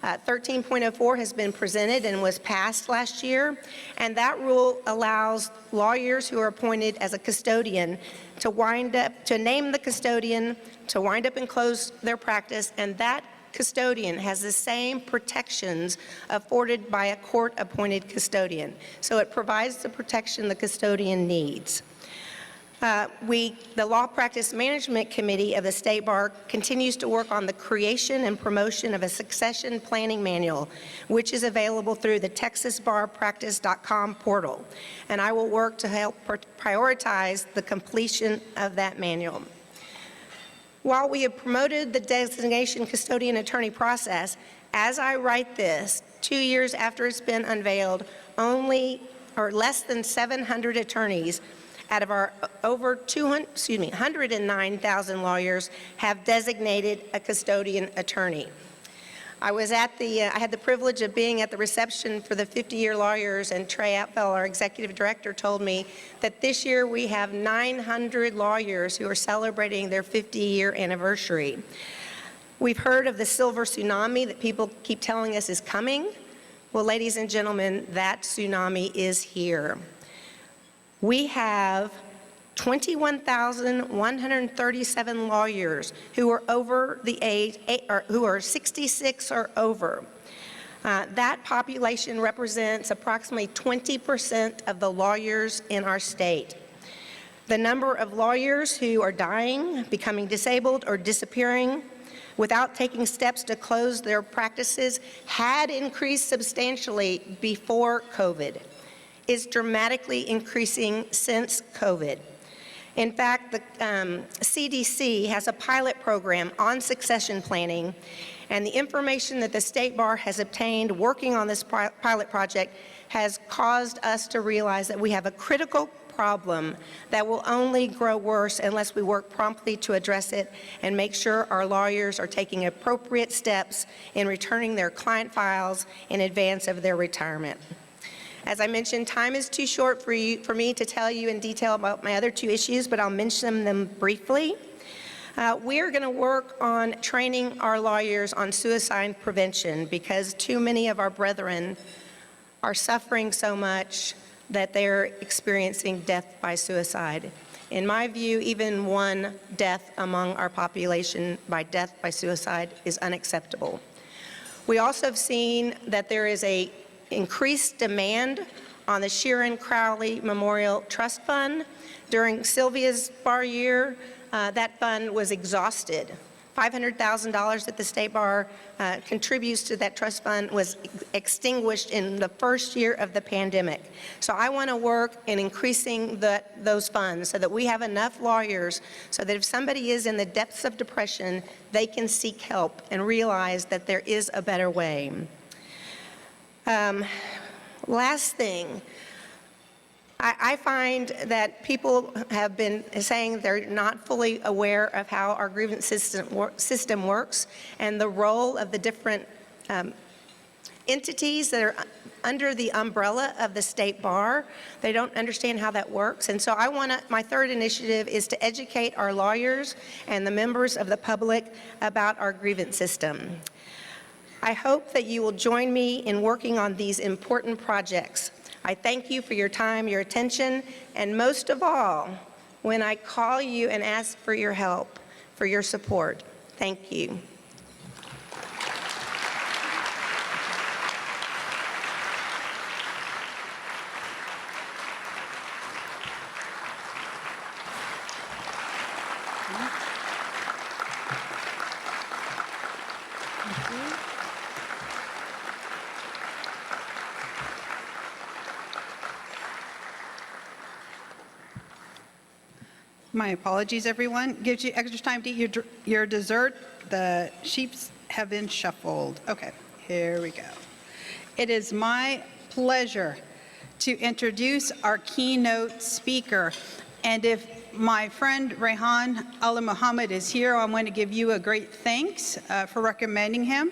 Speaker 8: 13.04 has been presented and was passed last year, and that rule allows lawyers who are appointed as a custodian to name the custodian, to wind up and close their practice, and that custodian has the same protections afforded by a court-appointed custodian. So it provides the protection the custodian needs. The Law Practice Management Committee of the State Bar continues to work on the creation and promotion of a succession planning manual, which is available through the TexasBarPractice.com portal. And I will work to help prioritize the completion of that manual. While we have promoted the designation custodian attorney process, as I write this, 2 years after it's been unveiled, less than 700 attorneys out of our over 109,000 lawyers have designated a custodian attorney. I had the privilege of being at the reception for the 50-year lawyers, and Trey Apfel, our executive director, told me that this year we have 900 lawyers who are celebrating their 50-year anniversary. We've heard of the silver tsunami that people keep telling us is coming. Well, ladies and gentlemen, that tsunami is here. We have 21,137 lawyers who are over the age, or who are 66 or over. That population represents approximately 20% of the lawyers in our state. The number of lawyers who are dying, becoming disabled, or disappearing without taking steps to close their practices had increased substantially before COVID, is dramatically increasing since COVID. In fact, the CDC has a pilot program on succession planning, and the information that the State Bar has obtained working on this pilot project has caused us to realize that we have a critical problem that will only grow worse unless we work promptly to address it and make sure our lawyers are taking appropriate steps in returning their client files in advance of their retirement. As I mentioned, time is too short for me to tell you in detail about my other two issues, but I'll mention them briefly. We're going to work on training our lawyers on suicide prevention because too many of our brethren are suffering so much that they're experiencing death by suicide. In my view, even one death among our population by death by suicide is unacceptable. We also have seen that there is an increased demand on the Sharon Crowley Memorial Trust Fund. During Sylvia's bar year, that fund was exhausted. $500,000 that the State Bar contributes to that trust fund was extinguished in the first year of the pandemic. So I want to work in increasing those funds so that we have enough lawyers so that if somebody is in the depths of depression, they can seek help and realize that there is a better way. Last thing, I find that people have been saying they're not fully aware of how our grievance system works and the role of the different entities that are under the umbrella of the State Bar. They don't understand how that works. And so my third initiative is to educate our lawyers and the members of the public about our grievance system. I hope that you will join me in working on these important projects. I thank you for your time, your attention, and most of all, when I call you and ask for your help, for your support. Thank you.
Speaker 1: My apologies, everyone. Gives you extra time to eat your dessert. The sheets have been shuffled. Okay, here we go. It is my pleasure to introduce our keynote speaker. And if my friend Rehan Ali Muhammad is here, I want to give you a great thanks for recommending him.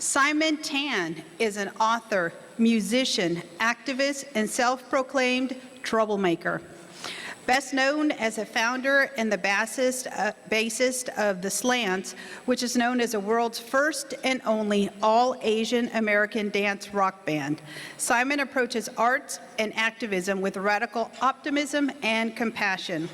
Speaker 1: Simon Tan is an author, musician, activist, and self-proclaimed troublemaker. Best known as a founder and the bassist of the Slants, which is known as the world's first and only all-Asian American dance rock band. Simon approaches arts and activism with radical optimism and compassion.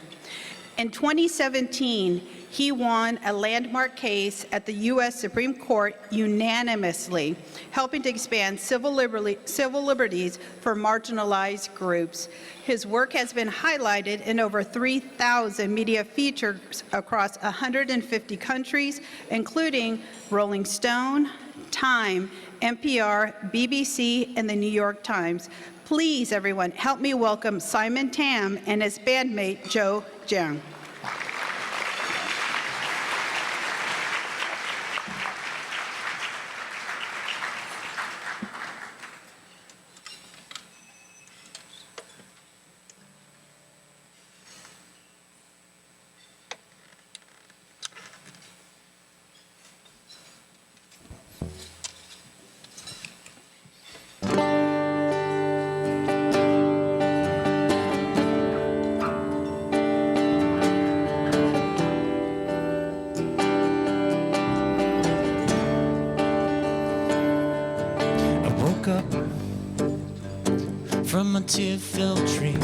Speaker 1: In 2017, he won a landmark case at the U.S. Supreme Court unanimously, helping to expand civil liberties for marginalized groups. His work has been highlighted in over 3,000 media features across 150 countries, including Rolling Stone, Time, NPR, BBC, and the New York Times. Please, everyone, help me welcome Simon Tam and his bandmate, Joe Jiang.
Speaker 4: From a tear-filled dream,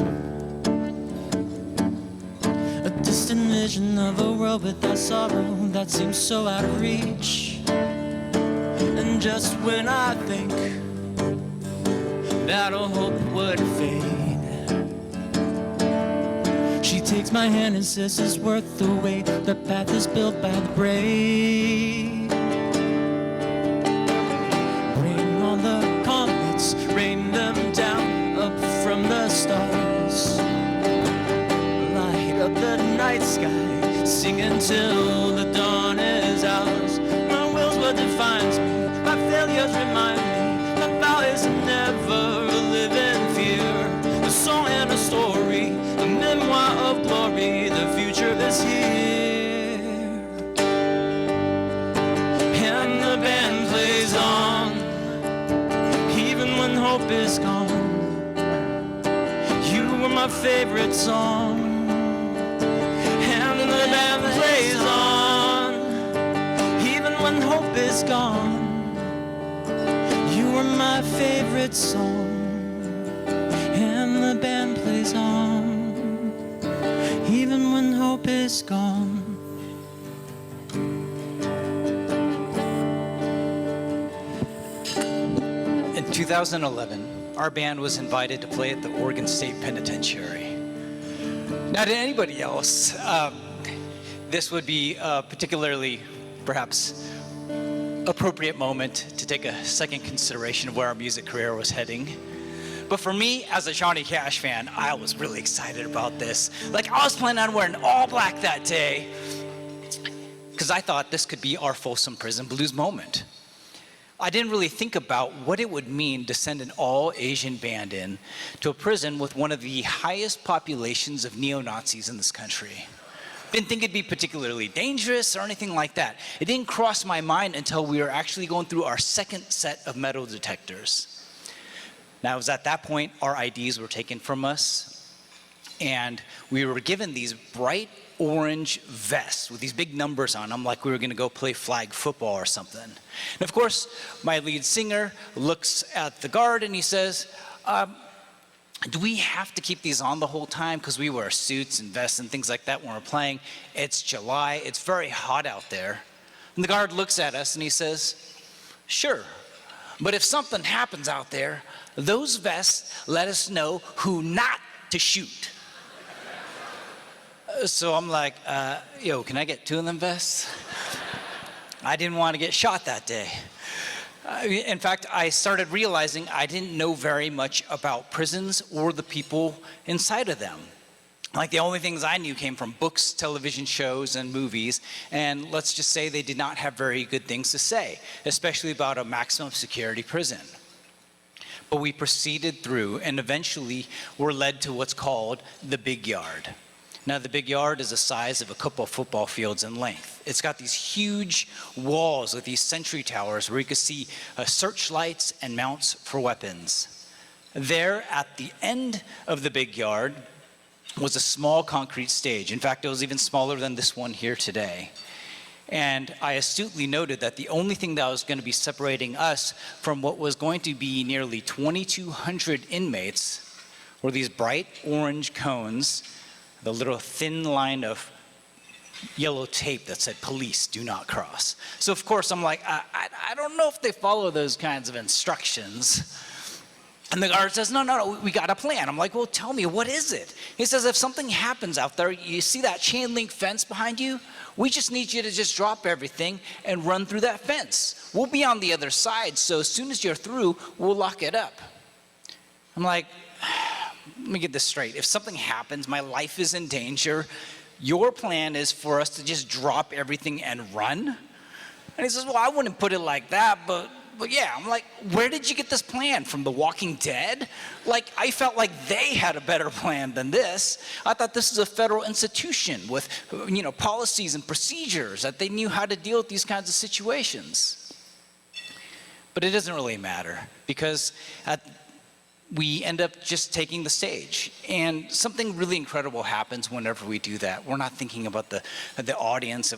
Speaker 4: a distant vision of a world without sorrow that seems so out of reach. And just when I think that all hope would fade, she takes my hand and says it's worth the wait. The path is built by the brave. Rain on the comets, rain them down up from the stars. Light up the night sky, sing until the dawn is ours. My will's what defines me, my failures remind me, my vow is to never live in fear. A song and a story, a memoir of glory, the future is here. And the band plays on, even when hope is gone. You were my favorite song. And the band plays on, even when hope is gone. You were my favorite song. And the band plays on, even when hope is gone.
Speaker 9: In 2011, our band was invited to play at the Oregon State Penitentiary. Now, to anybody else, this would be a particularly, perhaps, appropriate moment to take a second consideration of where our music career was heading. But for me, as a Johnny Cash fan, I was really excited about this. Like, I was planning on wearing all black that day because I thought this could be our Folsom Prison Blues moment. I didn't really think about what it would mean to send an all-Asian band in to a prison with one of the highest populations of neo-Nazis in this country. Didn't think it'd be particularly dangerous or anything like that. It didn't cross my mind until we were actually going through our second set of metal detectors. Now, it was at that point our IDs were taken from us, and we were given these bright orange vests with these big numbers on them, like we were gonna go play flag football or something. And of course, my lead singer looks at the guard and he says, do we have to keep these on the whole time? Because we wear suits and vests and things like that when we're playing. It's July, it's very hot out there. And the guard looks at us and he says, sure, but if something happens out there, those vests let us know who not to shoot. So I'm like, yo, can I get 2 of them vests? I didn't want to get shot that day. In fact, I started realizing I didn't know very much about prisons or the people inside of them. Like, the only things I knew came from books, television shows, and movies, and let's just say they did not have very good things to say, especially about a maximum security prison. But we proceeded through and eventually were led to what's called the Big Yard. Now, the Big Yard is the size of a couple of football fields in length. It's got these huge walls with these sentry towers where you could see searchlights and mounts for weapons. There, at the end of the Big Yard, was a small concrete stage. In fact, it was even smaller than this one here today. And I astutely noted that the only thing that was going to be separating us from what was going to be nearly 2,200 inmates were these bright orange cones, the little thin line of yellow tape that said, police, do not cross. So of course I'm like, I don't know if they follow those kinds of instructions. And the guard says, no, we got a plan. I'm like, well, tell me, what is it? He says, if something happens out there, you see that chain link fence behind you? We just need you to just drop everything and run through that fence. We'll be on the other side, so as soon as you're through, we'll lock it up. I'm like, let me get this straight. If something happens, my life is in danger, your plan is for us to just drop everything and run? And he says, well, I wouldn't put it like that, but yeah. I'm like, where did you get this plan? From The Walking Dead? Like, I felt like they had a better plan than this. I thought this is a federal institution with, policies and procedures that they knew how to deal with these kinds of situations. But it doesn't really matter, because we end up just taking the stage. And something really incredible happens whenever we do that. We're not thinking about the audience,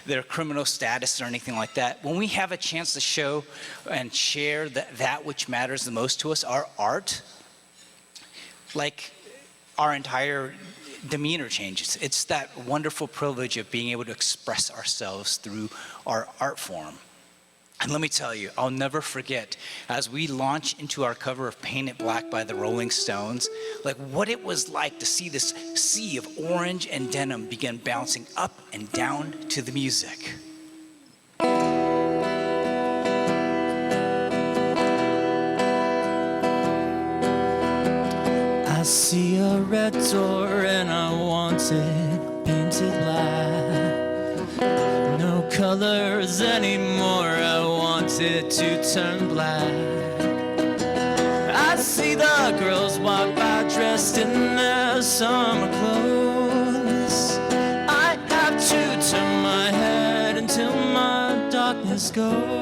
Speaker 9: their criminal status or anything like that. When we have a chance to show and share that which matters the most to us, our art, like, our entire demeanor changes. It's that wonderful privilege of being able to express ourselves through our art form. And let me tell you, I'll never forget, as we launch into our cover of Paint It Black by the Rolling Stones, like what it was like to see this sea of orange and denim begin bouncing up and down to the music.
Speaker 4: I see a red door and I want it painted black. No colors anymore, I want it to turn black. I see the girls walk by dressed in their summer clothes. I have to turn my head until my darkness goes.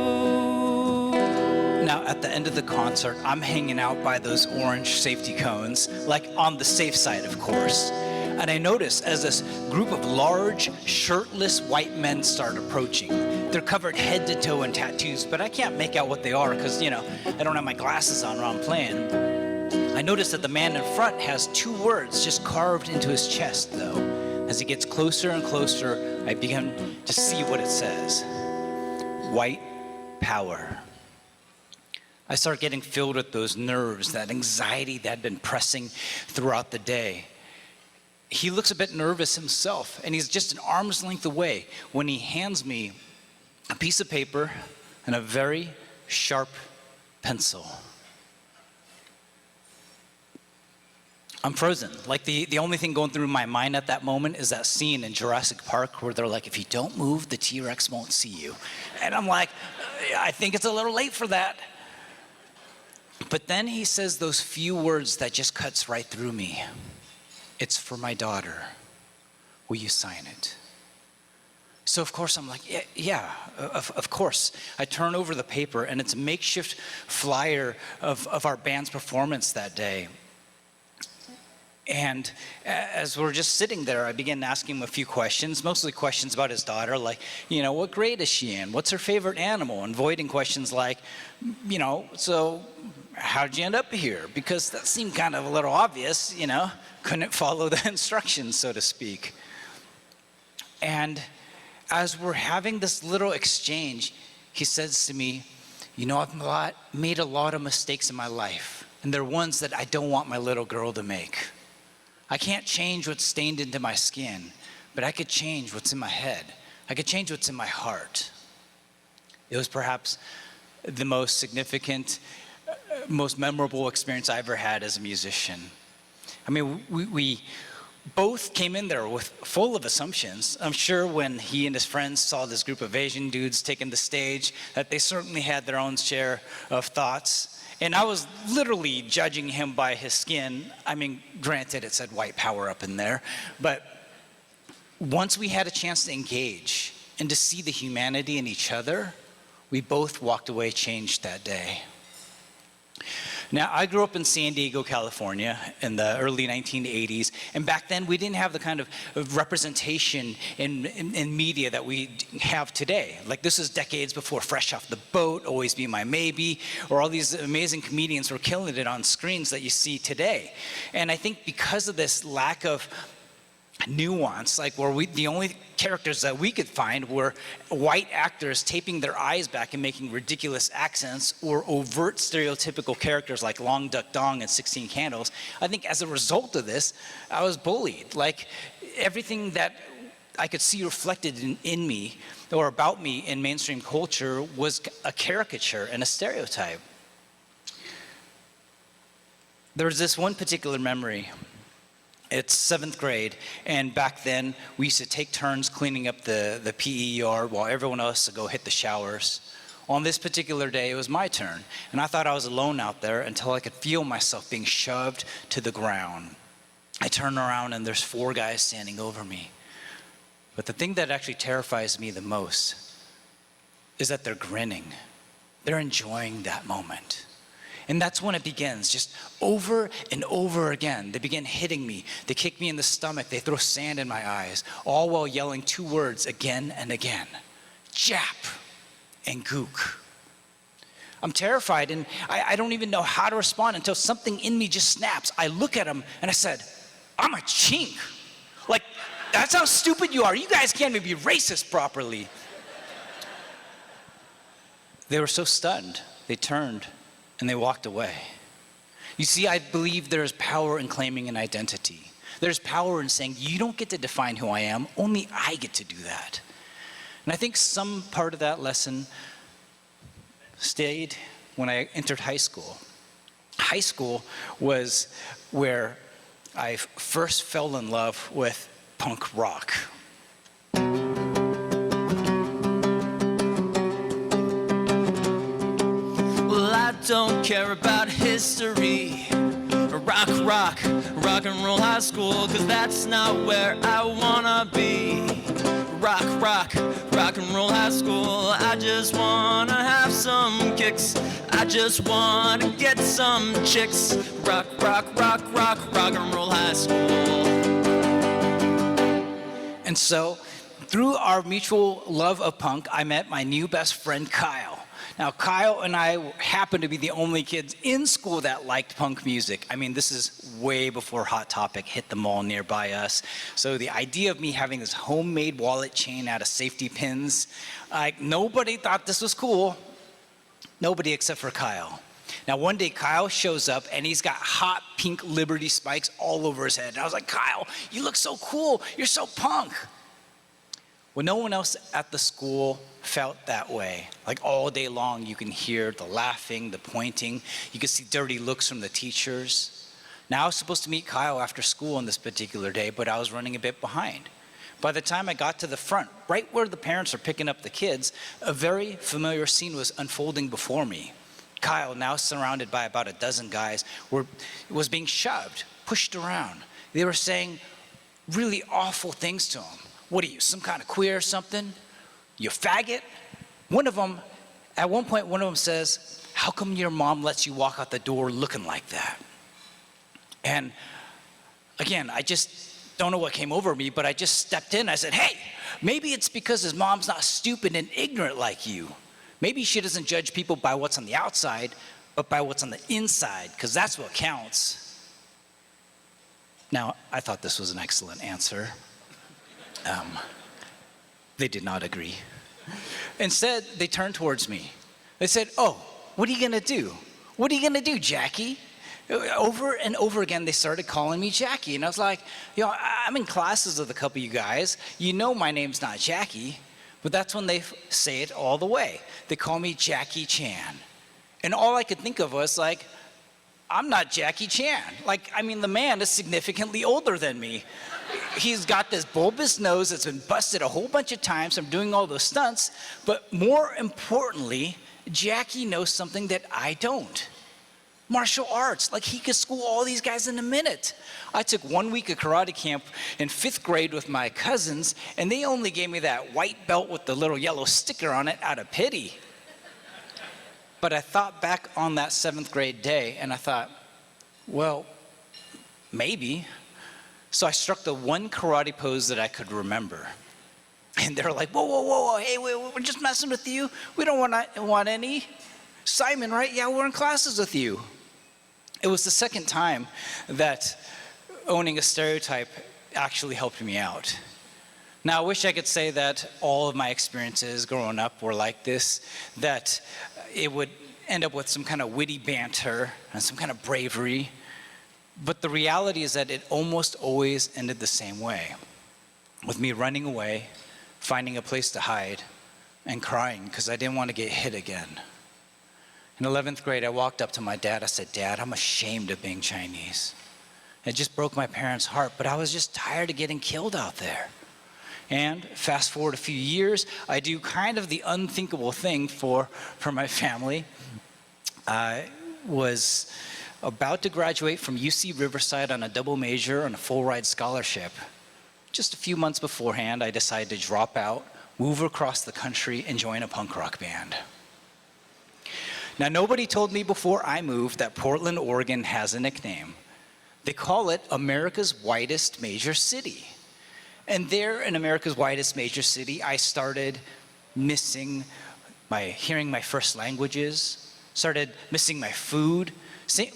Speaker 9: Now, at the end of the concert, I'm hanging out by those orange safety cones, like on the safe side, of course. And I notice as this group of large, shirtless white men start approaching, they're covered head to toe in tattoos, but I can't make out what they are because, I don't have my glasses on while I'm playing. I notice that the man in front has 2 words just carved into his chest, though. As he gets closer and closer, I begin to see what it says. White power. I start getting filled with those nerves, that anxiety that had been pressing throughout the day. He looks a bit nervous himself, and he's just an arm's length away when he hands me a piece of paper and a very sharp pencil. I'm frozen. Like the only thing going through my mind at that moment is that scene in Jurassic Park where they're like, if you don't move, the T-Rex won't see you. And I'm like, I think it's a little late for that. But then he says those few words that just cuts right through me. It's for my daughter. Will you sign it? So of course I'm like, yeah, of course. I turn over the paper and it's a makeshift flyer of our band's performance that day. And as we're just sitting there, I began asking him a few questions, mostly questions about his daughter, like, what grade is she in? What's her favorite animal? And avoiding questions like, so how'd you end up here? Because that seemed kind of a little obvious, couldn't follow the instructions, so to speak. And as we're having this little exchange, he says to me, I've made a lot of mistakes in my life, and they're ones that I don't want my little girl to make. I can't change what's stained into my skin, but I could change what's in my head. I could change what's in my heart. It was perhaps the most significant, most memorable experience I ever had as a musician. I mean, we both came in there full of assumptions. I'm sure when he and his friends saw this group of Asian dudes taking the stage, that they certainly had their own share of thoughts. And I was literally judging him by his skin. I mean, granted, it said white power up in there. But once we had a chance to engage and to see the humanity in each other, we both walked away changed that day. Now, I grew up in San Diego, California in the early 1980s, and back then we didn't have the kind of representation in media that we have today. Like, this is decades before Fresh Off the Boat, Always Be My Maybe, or all these amazing comedians were killing it on screens that you see today. And I think because of this lack of nuance, like where the only characters that we could find were white actors taping their eyes back and making ridiculous accents, or overt stereotypical characters like Long Duck Dong and 16 Candles. I think as a result of this, I was bullied. Like, everything that I could see reflected in me or about me in mainstream culture was a caricature and a stereotype. There was this one particular memory. It's 7th grade, and back then we used to take turns cleaning up the PE yard while everyone else would go hit the showers. On this particular day, it was my turn, and I thought I was alone out there until I could feel myself being shoved to the ground. I turn around and there's 4 guys standing over me. But the thing that actually terrifies me the most is that they're grinning. They're enjoying that moment. And that's when it begins, just over and over again. They begin hitting me. They kick me in the stomach. They throw sand in my eyes, all while yelling 2 words again and again: Jap and Gook. I'm terrified, and I don't even know how to respond until something in me just snaps. I look at them, and I said, I'm a chink. Like, that's how stupid you are. You guys can't even be racist properly. They were so stunned, they turned and they walked away. You see, I believe there is power in claiming an identity. There's power in saying, you don't get to define who I am, only I get to do that. And I think some part of that lesson stayed when I entered high school. High school was where I first fell in love with punk rock.
Speaker 4: Well, I don't care about history. Rock and roll high school, 'cause that's not where I wanna be. Rock and roll high school. I just wanna have some kicks. I just wanna get some chicks. Rock and roll high school.
Speaker 9: And so, through our mutual love of punk, I met my new best friend, Kyle. Now, Kyle and I happened to be the only kids in school that liked punk music. I mean, this is way before Hot Topic hit the mall nearby us. So the idea of me having this homemade wallet chain out of safety pins, nobody thought this was cool. Nobody except for Kyle. Now, one day, Kyle shows up, and he's got hot pink Liberty spikes all over his head. And I was like, Kyle, you look so cool. You're so punk. Well, no one else at the school felt that way. Like all day long, you can hear the laughing, the pointing. You can see dirty looks from the teachers. Now, I was supposed to meet Kyle after school on this particular day, but I was running a bit behind. By the time I got to the front, right where the parents are picking up the kids, a very familiar scene was unfolding before me. Kyle, now surrounded by about a dozen guys, was being shoved, pushed around. They were saying really awful things to him. What are you, some kind of queer or something? You faggot? At one point, one of them says, how come your mom lets you walk out the door looking like that? And again, I just don't know what came over me, but I just stepped in. I said, hey, maybe it's because his mom's not stupid and ignorant like you. Maybe she doesn't judge people by what's on the outside, but by what's on the inside, because that's what counts. Now, I thought this was an excellent answer. They did not agree. Instead, they turned towards me. They said, oh, what are you gonna do? What are you gonna do, Jackie? Over and over again, they started calling me Jackie. And I was like, I'm in classes with a couple of you guys. You know my name's not Jackie. But that's when they say it all the way. They call me Jackie Chan. And all I could think of was like, I'm not Jackie Chan. The man is significantly older than me. He's got this bulbous nose that's been busted a whole bunch of times from doing all those stunts. But more importantly, Jackie knows something that I don't. Martial arts. He could school all these guys in a minute. I took 1 week of karate camp in 5th grade with my cousins, and they only gave me that white belt with the little yellow sticker on it out of pity. But I thought back on that 7th grade day, and I thought, well, maybe. So I struck the one karate pose that I could remember. And they're like, whoa, hey, we're just messing with you. We don't want any. Simon, right? Yeah, we're in classes with you. It was the second time that owning a stereotype actually helped me out. Now, I wish I could say that all of my experiences growing up were like this, that it would end up with some kind of witty banter and some kind of bravery. But the reality is that it almost always ended the same way, with me running away, finding a place to hide, and crying because I didn't want to get hit again. In 11th grade, I walked up to my dad. I said, Dad, I'm ashamed of being Chinese. It just broke my parents' heart, but I was just tired of getting killed out there. And fast forward a few years, I do kind of the unthinkable thing for my family. I was about to graduate from UC Riverside on a double major on a full ride scholarship. Just a few months beforehand, I decided to drop out, move across the country, and join a punk rock band. Now, nobody told me before I moved that Portland, Oregon has a nickname. They call it America's whitest major city. And there in America's whitest major city, I started hearing my first languages, started missing my food,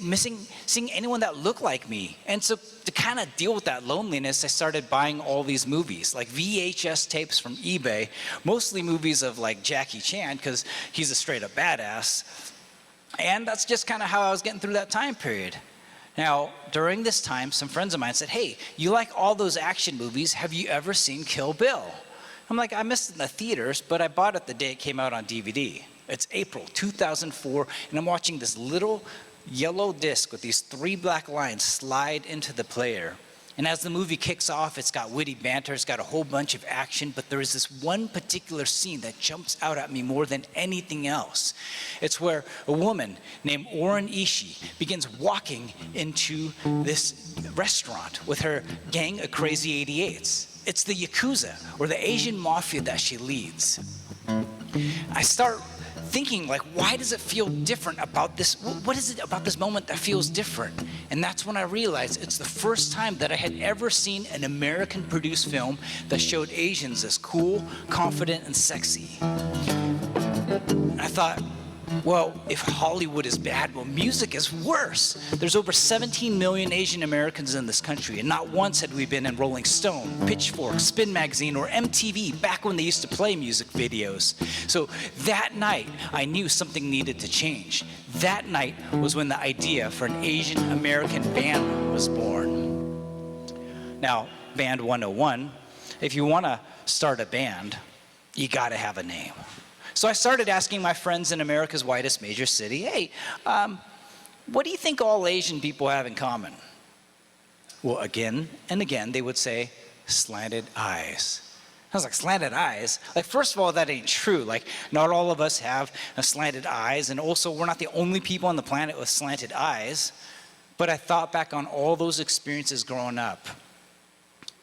Speaker 9: missing seeing anyone that looked like me. And so to kind of deal with that loneliness, I started buying all these movies, like VHS tapes from eBay, mostly movies of like Jackie Chan, because he's a straight up badass. And that's just kind of how I was getting through that time period. Now, during this time, some friends of mine said, hey, you like all those action movies, have you ever seen Kill Bill? I'm like, I missed it in the theaters, but I bought it the day it came out on DVD. It's April 2004, and I'm watching this little yellow disc with these 3 black lines slide into the player. And as the movie kicks off, it's got witty banter, it's got a whole bunch of action, but there is this one particular scene that jumps out at me more than anything else. It's where a woman named Oren Ishii begins walking into this restaurant with her gang of crazy 88s. It's the Yakuza, or the Asian mafia that she leads. I start thinking, like, why does it feel different about this? What is it about this moment that feels different? And that's when I realized it's the first time that I had ever seen an American-produced film that showed Asians as cool, confident, and sexy. And I thought, well, if Hollywood is bad, well, music is worse. There's over 17 million Asian Americans in this country, and not once had we been in Rolling Stone, Pitchfork, Spin Magazine, or MTV back when they used to play music videos. So that night, I knew something needed to change. That night was when the idea for an Asian American band was born. Now, Band 101, if you want to start a band, you got to have a name. So I started asking my friends in America's whitest major city, hey, what do you think all Asian people have in common? Well, again and again, they would say, slanted eyes. I was like, slanted eyes? Like, first of all, that ain't true. Like, not all of us have slanted eyes, and also we're not the only people on the planet with slanted eyes. But I thought back on all those experiences growing up.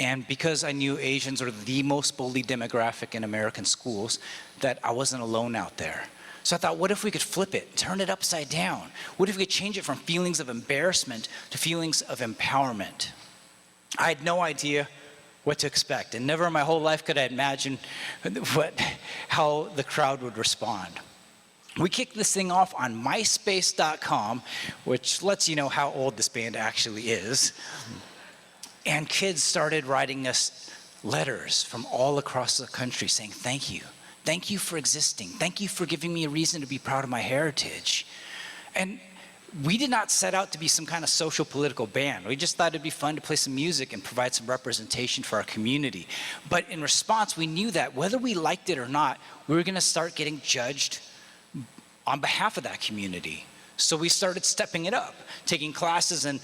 Speaker 9: And because I knew Asians are the most bullied demographic in American schools, that I wasn't alone out there. So I thought, what if we could flip it, turn it upside down? What if we could change it from feelings of embarrassment to feelings of empowerment? I had no idea what to expect, and never in my whole life could I imagine how the crowd would respond. We kicked this thing off on myspace.com, which lets you know how old this band actually is. And kids started writing us letters from all across the country saying, thank you. Thank you for existing. Thank you for giving me a reason to be proud of my heritage. And we did not set out to be some kind of social political band. We just thought it'd be fun to play some music and provide some representation for our community. But in response, we knew that whether we liked it or not, we were going to start getting judged on behalf of that community. So we started stepping it up, taking classes in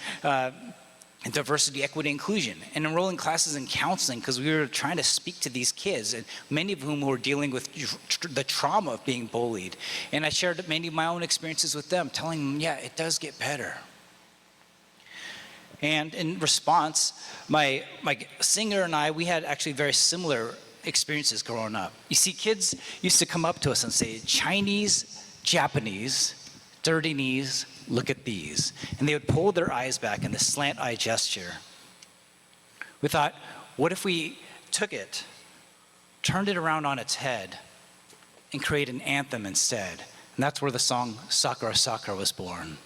Speaker 9: diversity, equity, inclusion, and enrolling classes in counseling because we were trying to speak to these kids, and many of whom were dealing with the trauma of being bullied. And I shared many of my own experiences with them, telling them, yeah, it does get better. And in response, my singer and I, we had actually very similar experiences growing up. You see, kids used to come up to us and say, Chinese, Japanese, dirty knees, look at these. And they would pull their eyes back in the slant eye gesture. We thought, what if we took it, turned it around on its head, and created an anthem instead? And that's where the song Sakura Sakura was born.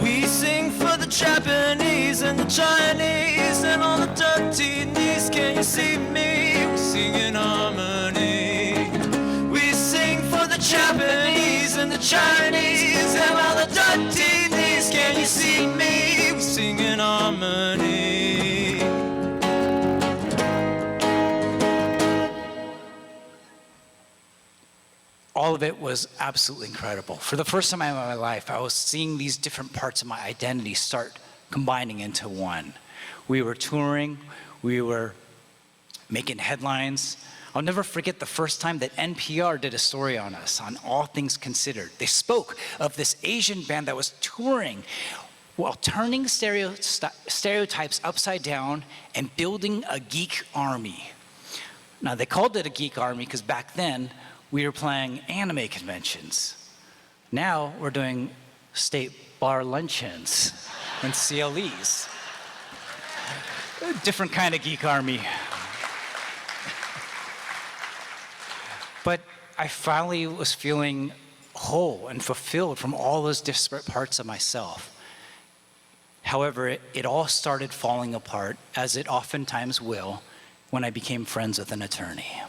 Speaker 4: We sing for the Japanese and the Chinese and all the dirty knees. Can you see me? We sing in harmony. We sing for the Japanese and the Chinese and all the dirty knees. Can you see me? We sing in harmony.
Speaker 9: All of it was absolutely incredible. For the first time in my life, I was seeing these different parts of my identity start combining into one. We were touring, we were making headlines. I'll never forget the first time that NPR did a story on us, on All Things Considered. They spoke of this Asian band that was touring while turning stereotypes upside down and building a geek army. Now, they called it a geek army because back then, we were playing anime conventions. Now we're doing state bar luncheons and CLEs. A different kind of geek army. But I finally was feeling whole and fulfilled from all those disparate parts of myself. However, it all started falling apart, as it oftentimes will, when I became friends with an attorney.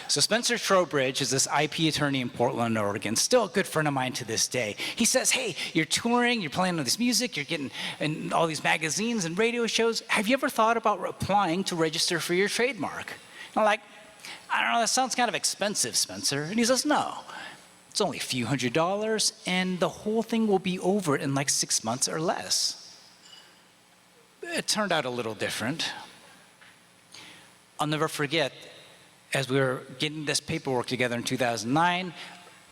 Speaker 9: So Spencer Trowbridge is this IP attorney in Portland, Oregon, still a good friend of mine to this day. He says, hey, you're touring, you're playing all this music, you're getting in all these magazines and radio shows. Have you ever thought about applying to register for your trademark? And I'm like, I don't know, that sounds kind of expensive, Spencer. And he says, no, it's only a few $100s, and the whole thing will be over in like 6 months or less. It turned out a little different. I'll never forget, as we were getting this paperwork together in 2009,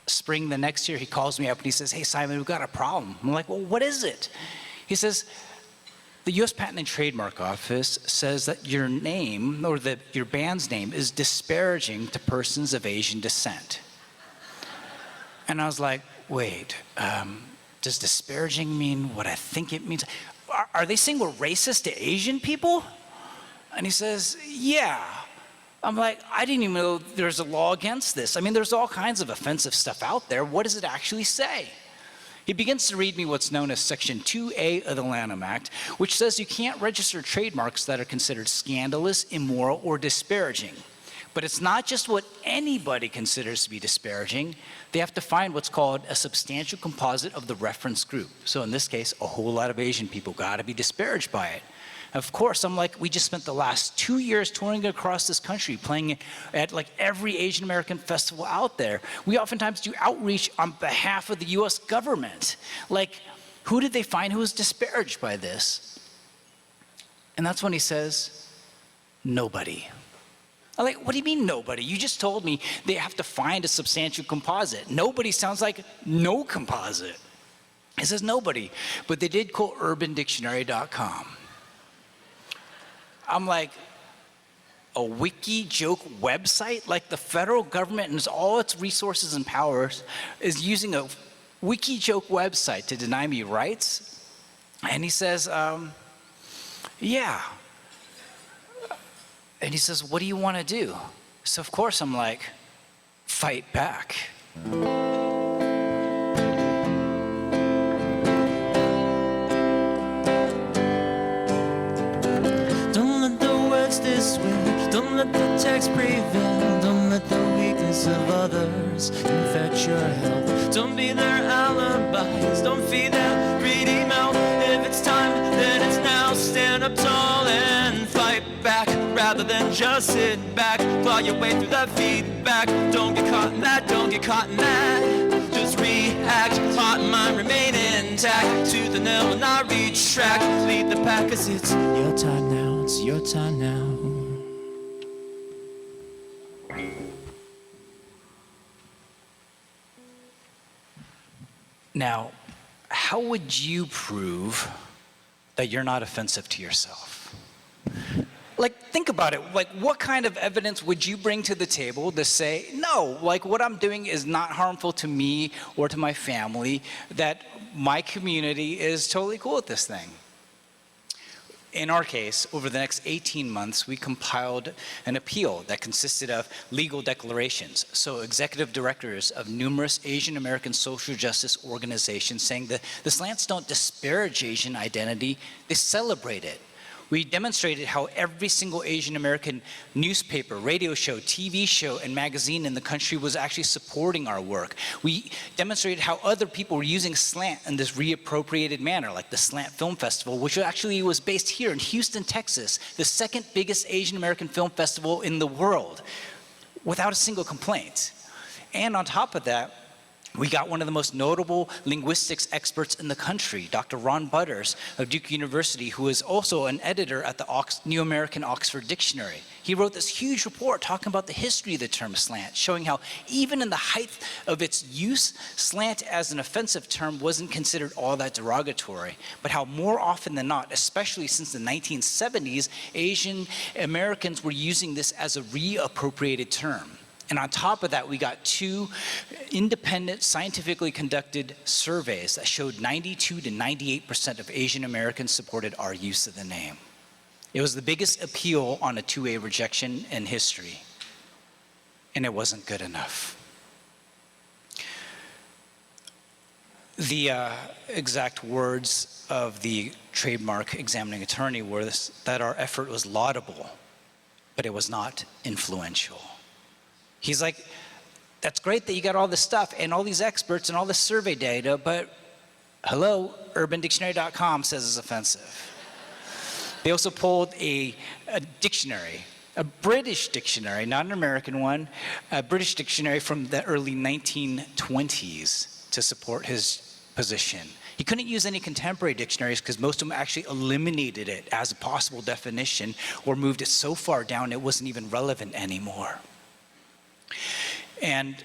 Speaker 9: spring the next year, he calls me up and he says, hey, Simon, we've got a problem. I'm like, well, what is it? He says, the U.S. Patent and Trademark Office says that your name, or that your band's name, is disparaging to persons of Asian descent. And I was like, wait, does disparaging mean what I think it means? Are they saying we're racist to Asian people? And he says, yeah. I'm like, I didn't even know there's a law against this. I mean, there's all kinds of offensive stuff out there. What does it actually say? He begins to read me what's known as Section 2A of the Lanham Act, which says you can't register trademarks that are considered scandalous, immoral, or disparaging. But it's not just what anybody considers to be disparaging. They have to find what's called a substantial composite of the reference group. So in this case, a whole lot of Asian people got to be disparaged by it. Of course, I'm like, we just spent the last 2 years touring across this country, playing at like every Asian American festival out there. We oftentimes do outreach on behalf of the US government. Like, who did they find who was disparaged by this? And that's when he says, nobody. I'm like, what do you mean nobody? You just told me they have to find a substantial composite. Nobody sounds like no composite. He says nobody, but they did quote urbandictionary.com. I'm like, a wiki joke website? Like the federal government and all its resources and powers is using a wiki joke website to deny me rights? And he says, yeah. And he says, what do you want to do? So of course I'm like, fight back.
Speaker 4: This way, don't let the text prevail, don't let the weakness of others infect your health. Don't be their alibis, don't feed their greedy mouth. If it's time, then it's now. Stand up tall and fight back, rather than just sit back. Claw your way through the feedback. Don't get caught in that, don't get caught in that. Just react, heart and mind remain intact. To the nail will not retract. Lead the pack, 'cause it's your time now, it's your time now.
Speaker 9: Now, how would you prove that you're not offensive to yourself? Like, think about it. Like, what kind of evidence would you bring to the table to say, no, like what I'm doing is not harmful to me or to my family, that my community is totally cool with this thing? In our case, over the next 18 months, we compiled an appeal that consisted of legal declarations. So executive directors of numerous Asian American social justice organizations saying that the Slants don't disparage Asian identity, they celebrate it. We demonstrated how every single Asian American newspaper, radio show, TV show, and magazine in the country was actually supporting our work. We demonstrated how other people were using slant in this reappropriated manner, like the Slant Film Festival, which actually was based here in Houston, Texas, the second biggest Asian American film festival in the world, without a single complaint. And on top of that, we got one of the most notable linguistics experts in the country, Dr. Ron Butters of Duke University, who is also an editor at the New American Oxford Dictionary. He wrote this huge report talking about the history of the term slant, showing how even in the height of its use, slant as an offensive term wasn't considered all that derogatory, but how more often than not, especially since the 1970s, Asian Americans were using this as a reappropriated term. And on top of that, we got 2 independent, scientifically conducted surveys that showed 92 to 98% of Asian Americans supported our use of the name. It was the biggest appeal on a 2A rejection in history. and it wasn't good enough. The exact words of the trademark examining attorney were that our effort was laudable, but it was not influential. He's like, that's great that you got all this stuff and all these experts and all this survey data, but hello, UrbanDictionary.com says it's offensive. They also pulled a dictionary, a British dictionary, not an American one, a British dictionary from the early 1920s to support his position. He couldn't use any contemporary dictionaries because most of them actually eliminated it as a possible definition or moved it so far down it wasn't even relevant anymore. And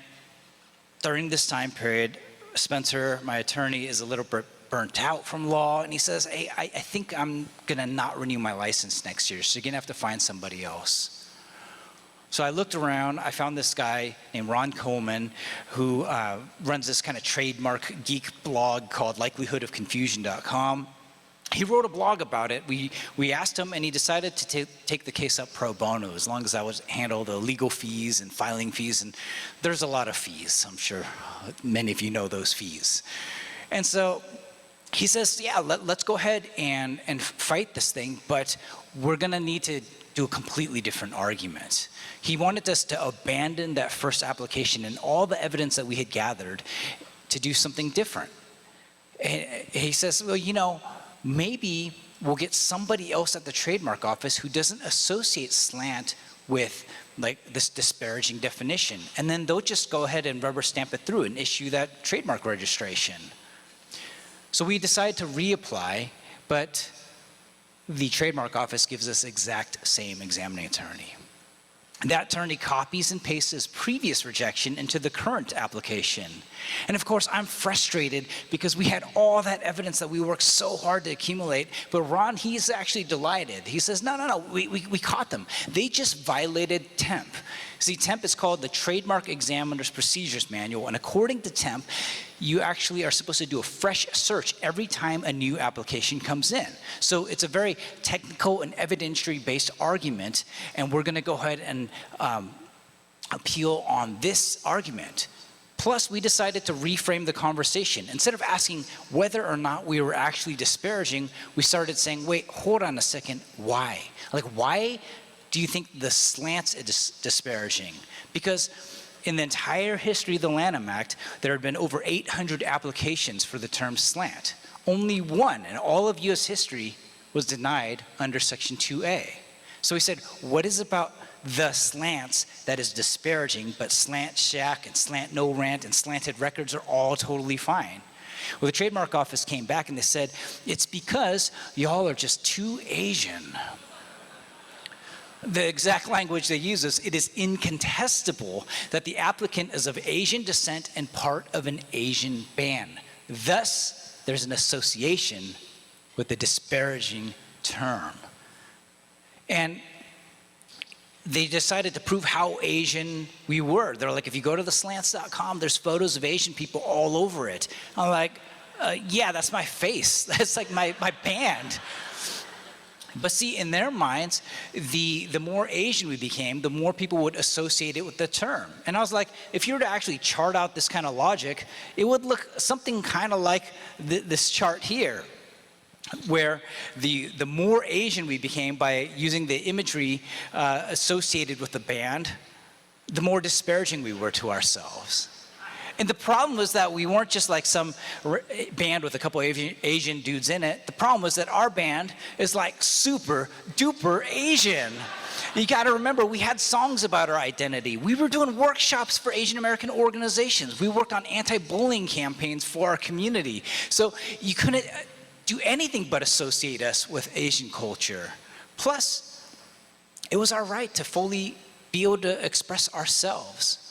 Speaker 9: during this time period, Spencer, my attorney, is a little bit burnt out from law, and he says, hey, I think I'm gonna not renew my license next year, so you're gonna have to find somebody else. So I looked around, I found this guy named Ron Coleman who runs this kind of trademark geek blog called likelihoodofconfusion.com. He wrote a blog about it. We asked him, and he decided to take the case up pro bono, as long as I would handle the legal fees and filing fees, and there's a lot of fees. I'm sure many of you know those fees. And so he says, yeah, let's go ahead and fight this thing, but we're gonna need to do a completely different argument. He wanted us to abandon that first application and all the evidence that we had gathered to do something different. He says, well, you know, maybe we'll get somebody else at the trademark office who doesn't associate slant with like this disparaging definition. And then they'll just go ahead and rubber stamp it through and issue that trademark registration. So we decided to reapply, but the trademark office gives us exact same examining attorney. That attorney copies and pastes his previous rejection into the current application. And of course, I'm frustrated because we had all that evidence that we worked so hard to accumulate, but Ron, he's actually delighted. He says, no, we caught them. They just violated TEMP. See, TEMP is called the Trademark Examiner's Procedures Manual, and according to TEMP, you actually are supposed to do a fresh search every time a new application comes in. So it's a very technical and evidentiary-based argument, and we're gonna go ahead and appeal on this argument. Plus, we decided to reframe the conversation. Instead of asking whether or not we were actually disparaging, we started saying, wait, hold on a second, why? Like, why do you think the slants is disparaging? Because in the entire history of the Lanham Act, there had been over 800 applications for the term slant. Only one in all of US history was denied under Section 2A. So we said, what is about the slants that is disparaging, but slant shack and slant no rant and slanted records are all totally fine? Well, the trademark office came back and they said, it's because y'all are just too Asian. The exact language they use is, it is incontestable that the applicant is of Asian descent and part of an Asian band. Thus, there's an association with the disparaging term. And they decided to prove how Asian we were. They're like, if you go to the slants.com, there's photos of Asian people all over it. I'm like, yeah, that's my face. That's like my band. But see, in their minds, the more Asian we became, the more people would associate it with the term. And I was like, if you were to actually chart out this kind of logic, it would look something kind of like this chart here, where the more Asian we became by using the imagery associated with the band, the more disparaging we were to ourselves. And the problem was that we weren't just like some band with a couple of Asian dudes in it. The problem was that our band is like super duper Asian. You got to remember, we had songs about our identity. We were doing workshops for Asian American organizations. We worked on anti-bullying campaigns for our community. So you couldn't do anything but associate us with Asian culture. Plus, it was our right to fully be able to express ourselves.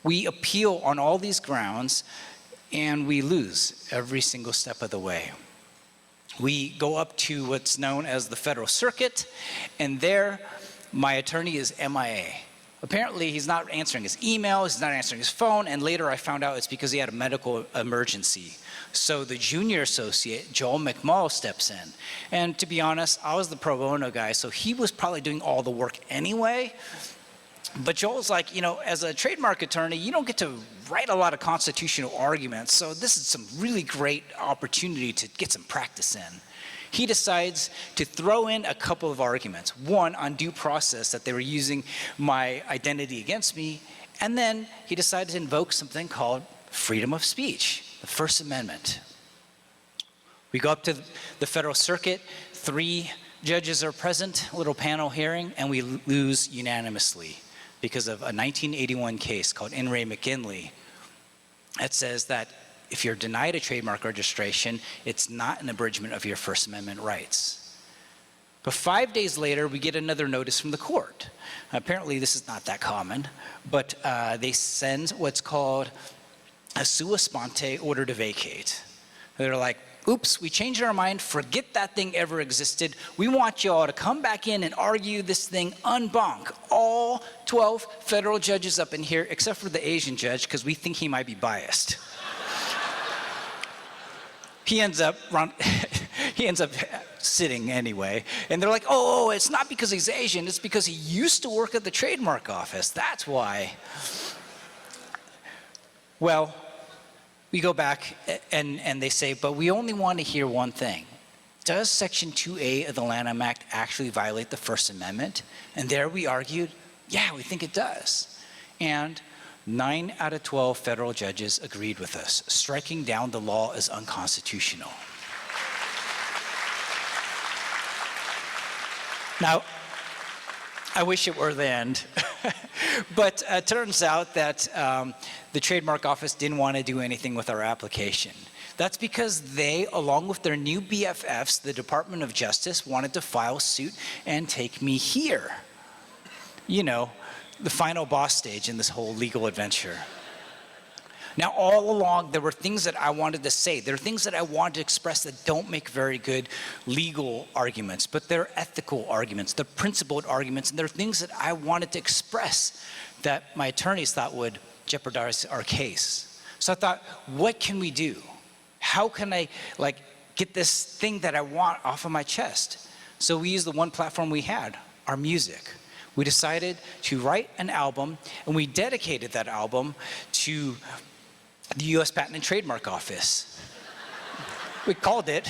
Speaker 9: We appeal on all these grounds, and we lose every single step of the way. We go up to what's known as the Federal Circuit, and there, my attorney is MIA. Apparently, he's not answering his email, he's not answering his phone, and later I found out it's because he had a medical emergency. So the junior associate, Joel McMull, steps in. And to be honest, I was the pro bono guy, so he was probably doing all the work anyway. But Joel's like, as a trademark attorney, you don't get to write a lot of constitutional arguments, so this is some really great opportunity to get some practice in. He decides to throw in a couple of arguments. One, on due process, that they were using my identity against me, and then he decided to invoke something called freedom of speech, the First Amendment. We go up to the Federal Circuit, 3 judges are present, a little panel hearing, and we lose unanimously because of a 1981 case called In re McKinley that says that if you're denied a trademark registration, it's not an abridgment of your First Amendment rights. But 5 days later, we get another notice from the court. Apparently, this is not that common, but they send what's called a sua sponte order to vacate. They're like, oops, we changed our mind, forget that thing ever existed. We want you all to come back in and argue this thing en banc. All 12 federal judges up in here, except for the Asian judge, because we think he might be biased. He ends up sitting anyway, and they're like, oh, it's not because he's Asian, it's because he used to work at the trademark office, that's why. Well, we go back and they say, but we only want to hear one thing. Does Section 2A of the Lanham Act actually violate the First Amendment? And there we argued, yeah, we think it does. And 9 out of 12 federal judges agreed with us, striking down the law as unconstitutional. Now, I wish it were the end, but it turns out that the trademark office didn't want to do anything with our application. That's because they, along with their new BFFs, the Department of Justice, wanted to file suit and take me here. The final boss stage in this whole legal adventure. Now, all along, there were things that I wanted to say. There are things that I wanted to express that don't make very good legal arguments, but they're ethical arguments, they're principled arguments, and they're things that I wanted to express that my attorneys thought would jeopardize our case. So I thought, what can we do? How can I get this thing that I want off of my chest? So we used the one platform we had, our music. We decided to write an album, and we dedicated that album to the U.S. Patent and Trademark Office. We called it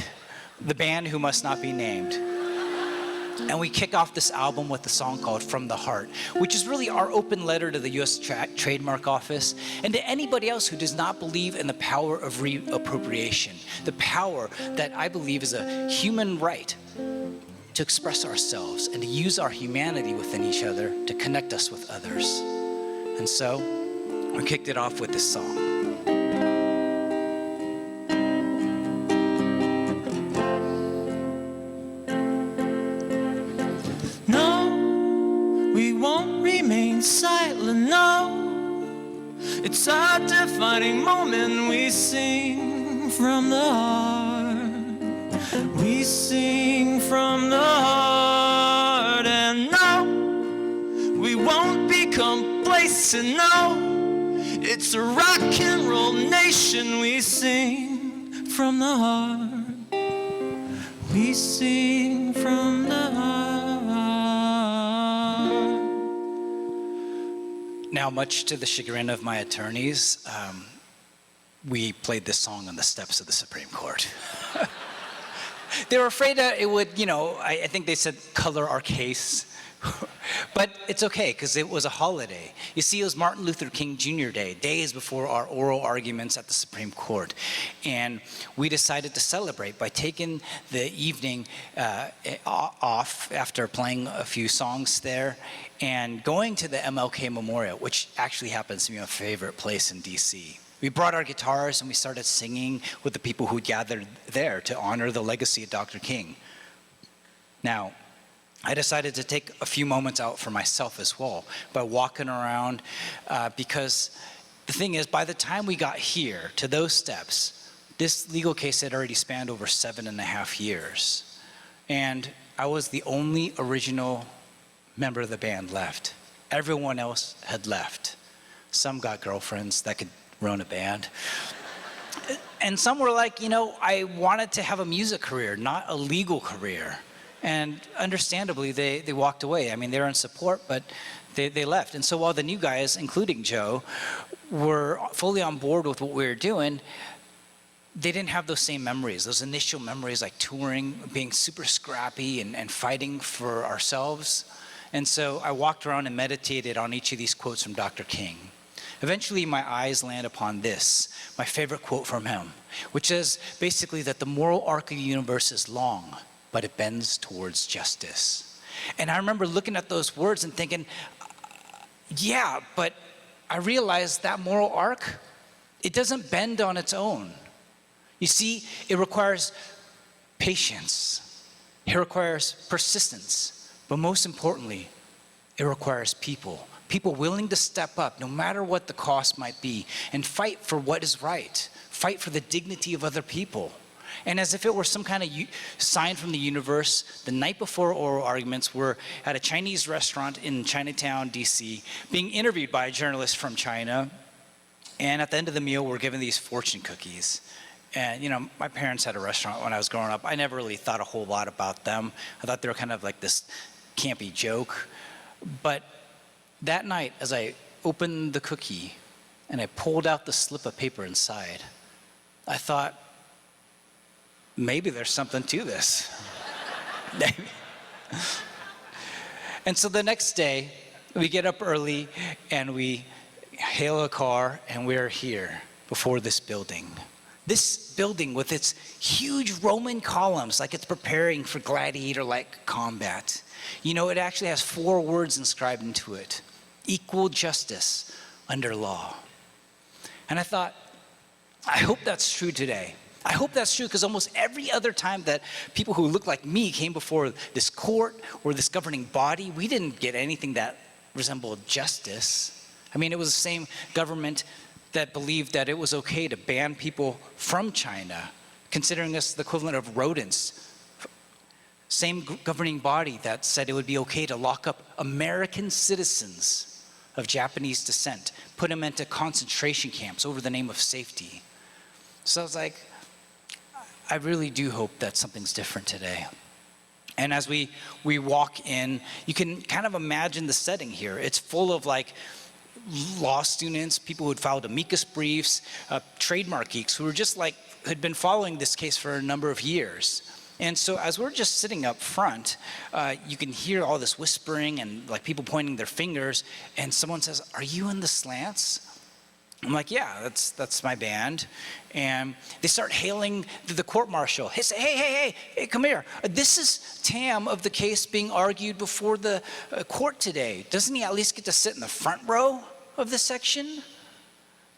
Speaker 9: The Band Who Must Not Be Named. And we kick off this album with a song called From the Heart, which is really our open letter to the U.S. Trademark Office and to anybody else who does not believe in the power of reappropriation, the power that I believe is a human right to express ourselves and to use our humanity within each other to connect us with others. And so we kicked it off with this song.
Speaker 4: No, we won't remain silent, no. It's our defining moment. We sing from the heart. We sing from the heart. And no, we won't be complacent, no. It's a rock and roll nation. We sing from the heart. We sing from the heart.
Speaker 9: Now, much to the chagrin of my attorneys, we played this song on the steps of the Supreme Court. They were afraid that it would, I think they said color our case. But it's okay, because it was a holiday. You see, it was Martin Luther King Jr. Day, days before our oral arguments at the Supreme Court. And we decided to celebrate by taking the evening off after playing a few songs there and going to the Mlk Memorial, which actually happens to be my favorite place in DC. We brought our guitars and we started singing with the people who gathered there to honor the legacy of Dr. King. Now, I decided to take a few moments out for myself as well by walking around because the thing is, by the time we got here to those steps, this legal case had already spanned over 7.5 years. And I was the only original member of the band left. Everyone else had left. Some got girlfriends that could run a band. And some were like, I wanted to have a music career, not a legal career. And understandably, they walked away. I mean, they were in support, but they left. And so while the new guys, including Joe, were fully on board with what we were doing, they didn't have those same memories, those initial memories like touring, being super scrappy and fighting for ourselves. And so I walked around and meditated on each of these quotes from Dr. King. Eventually, my eyes land upon this, my favorite quote from him, which is basically that the moral arc of the universe is long, but it bends towards justice. And I remember looking at those words and thinking, yeah, but I realized that moral arc, it doesn't bend on its own. You see, it requires patience. It requires persistence. But most importantly, it requires people. People willing to step up, no matter what the cost might be, and fight for what is right. Fight for the dignity of other people. And as if it were some kind of sign from the universe, the night before oral arguments, we're at a Chinese restaurant in Chinatown, DC, being interviewed by a journalist from China. And at the end of the meal, we're given these fortune cookies. And, you know, my parents had a restaurant when I was growing up. I never really thought a whole lot about them. I thought they were kind of like this campy joke. But that night, as I opened the cookie and I pulled out the slip of paper inside, I thought, maybe there's something to this. Maybe. And so the next day, we get up early and we hail a car and we're here before this building. This building with its huge Roman columns, like it's preparing for gladiator-like combat. You know, it actually has 4 words inscribed into it: equal justice under law. And I thought, I hope that's true today. I hope that's true, because almost every other time that people who look like me came before this court or this governing body, we didn't get anything that resembled justice. I mean, it was the same government that believed that it was okay to ban people from China, considering us the equivalent of rodents. Same governing body that said it would be okay to lock up American citizens of Japanese descent, put them into concentration camps over the name of safety. So I was like, I really do hope that something's different today. And as we walk in, you can kind of imagine the setting here. It's full of like law students, people who had filed amicus briefs, trademark geeks who were just like, had been following this case for a number of years. And so as we're just sitting up front, you can hear all this whispering and like people pointing their fingers, and someone says, "Are you in the Slants?" I'm like, "Yeah, that's my band." And they start hailing the court marshal. They say, hey, come here. This is Tam of the case being argued before the court today. Doesn't he at least get to sit in the front row of this section?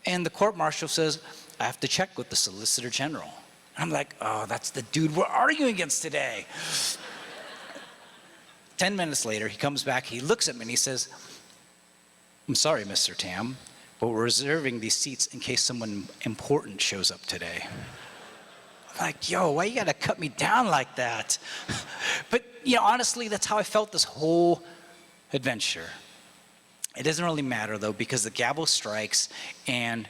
Speaker 9: And the court marshal says, "I have to check with the Solicitor General." I'm like, oh, that's the dude we're arguing against today. 10 minutes later, he comes back, he looks at me and he says, "I'm sorry, Mr. Tam, but we're reserving these seats in case someone important shows up today." I'm like, yo, why you gotta cut me down like that? But, you know, honestly, that's how I felt this whole adventure. It doesn't really matter, though, because the gavel strikes and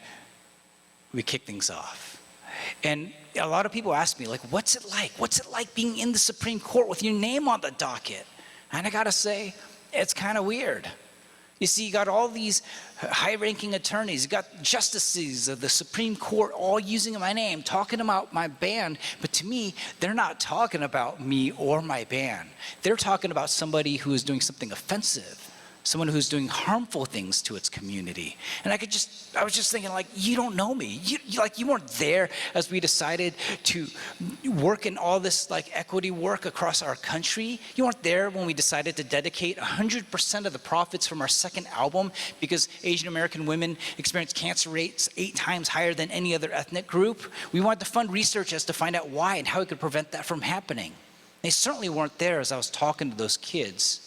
Speaker 9: we kick things off. And a lot of people ask me, like, what's it like? What's it like being in the Supreme Court with your name on the docket? And I gotta say, it's kind of weird. You see, you got all these high-ranking attorneys, you got justices of the Supreme Court all using my name, talking about my band, but to me, they're not talking about me or my band. They're talking about somebody who is doing something offensive, someone who's doing harmful things to its community. And I was just thinking, like, you don't know me. You weren't there as we decided to work in all this like equity work across our country. You weren't there when we decided to dedicate 100% of the profits from our second album because Asian American women experience cancer rates 8 times higher than any other ethnic group. We wanted to fund research as to find out why and how we could prevent that from happening. They certainly weren't there as I was talking to those kids,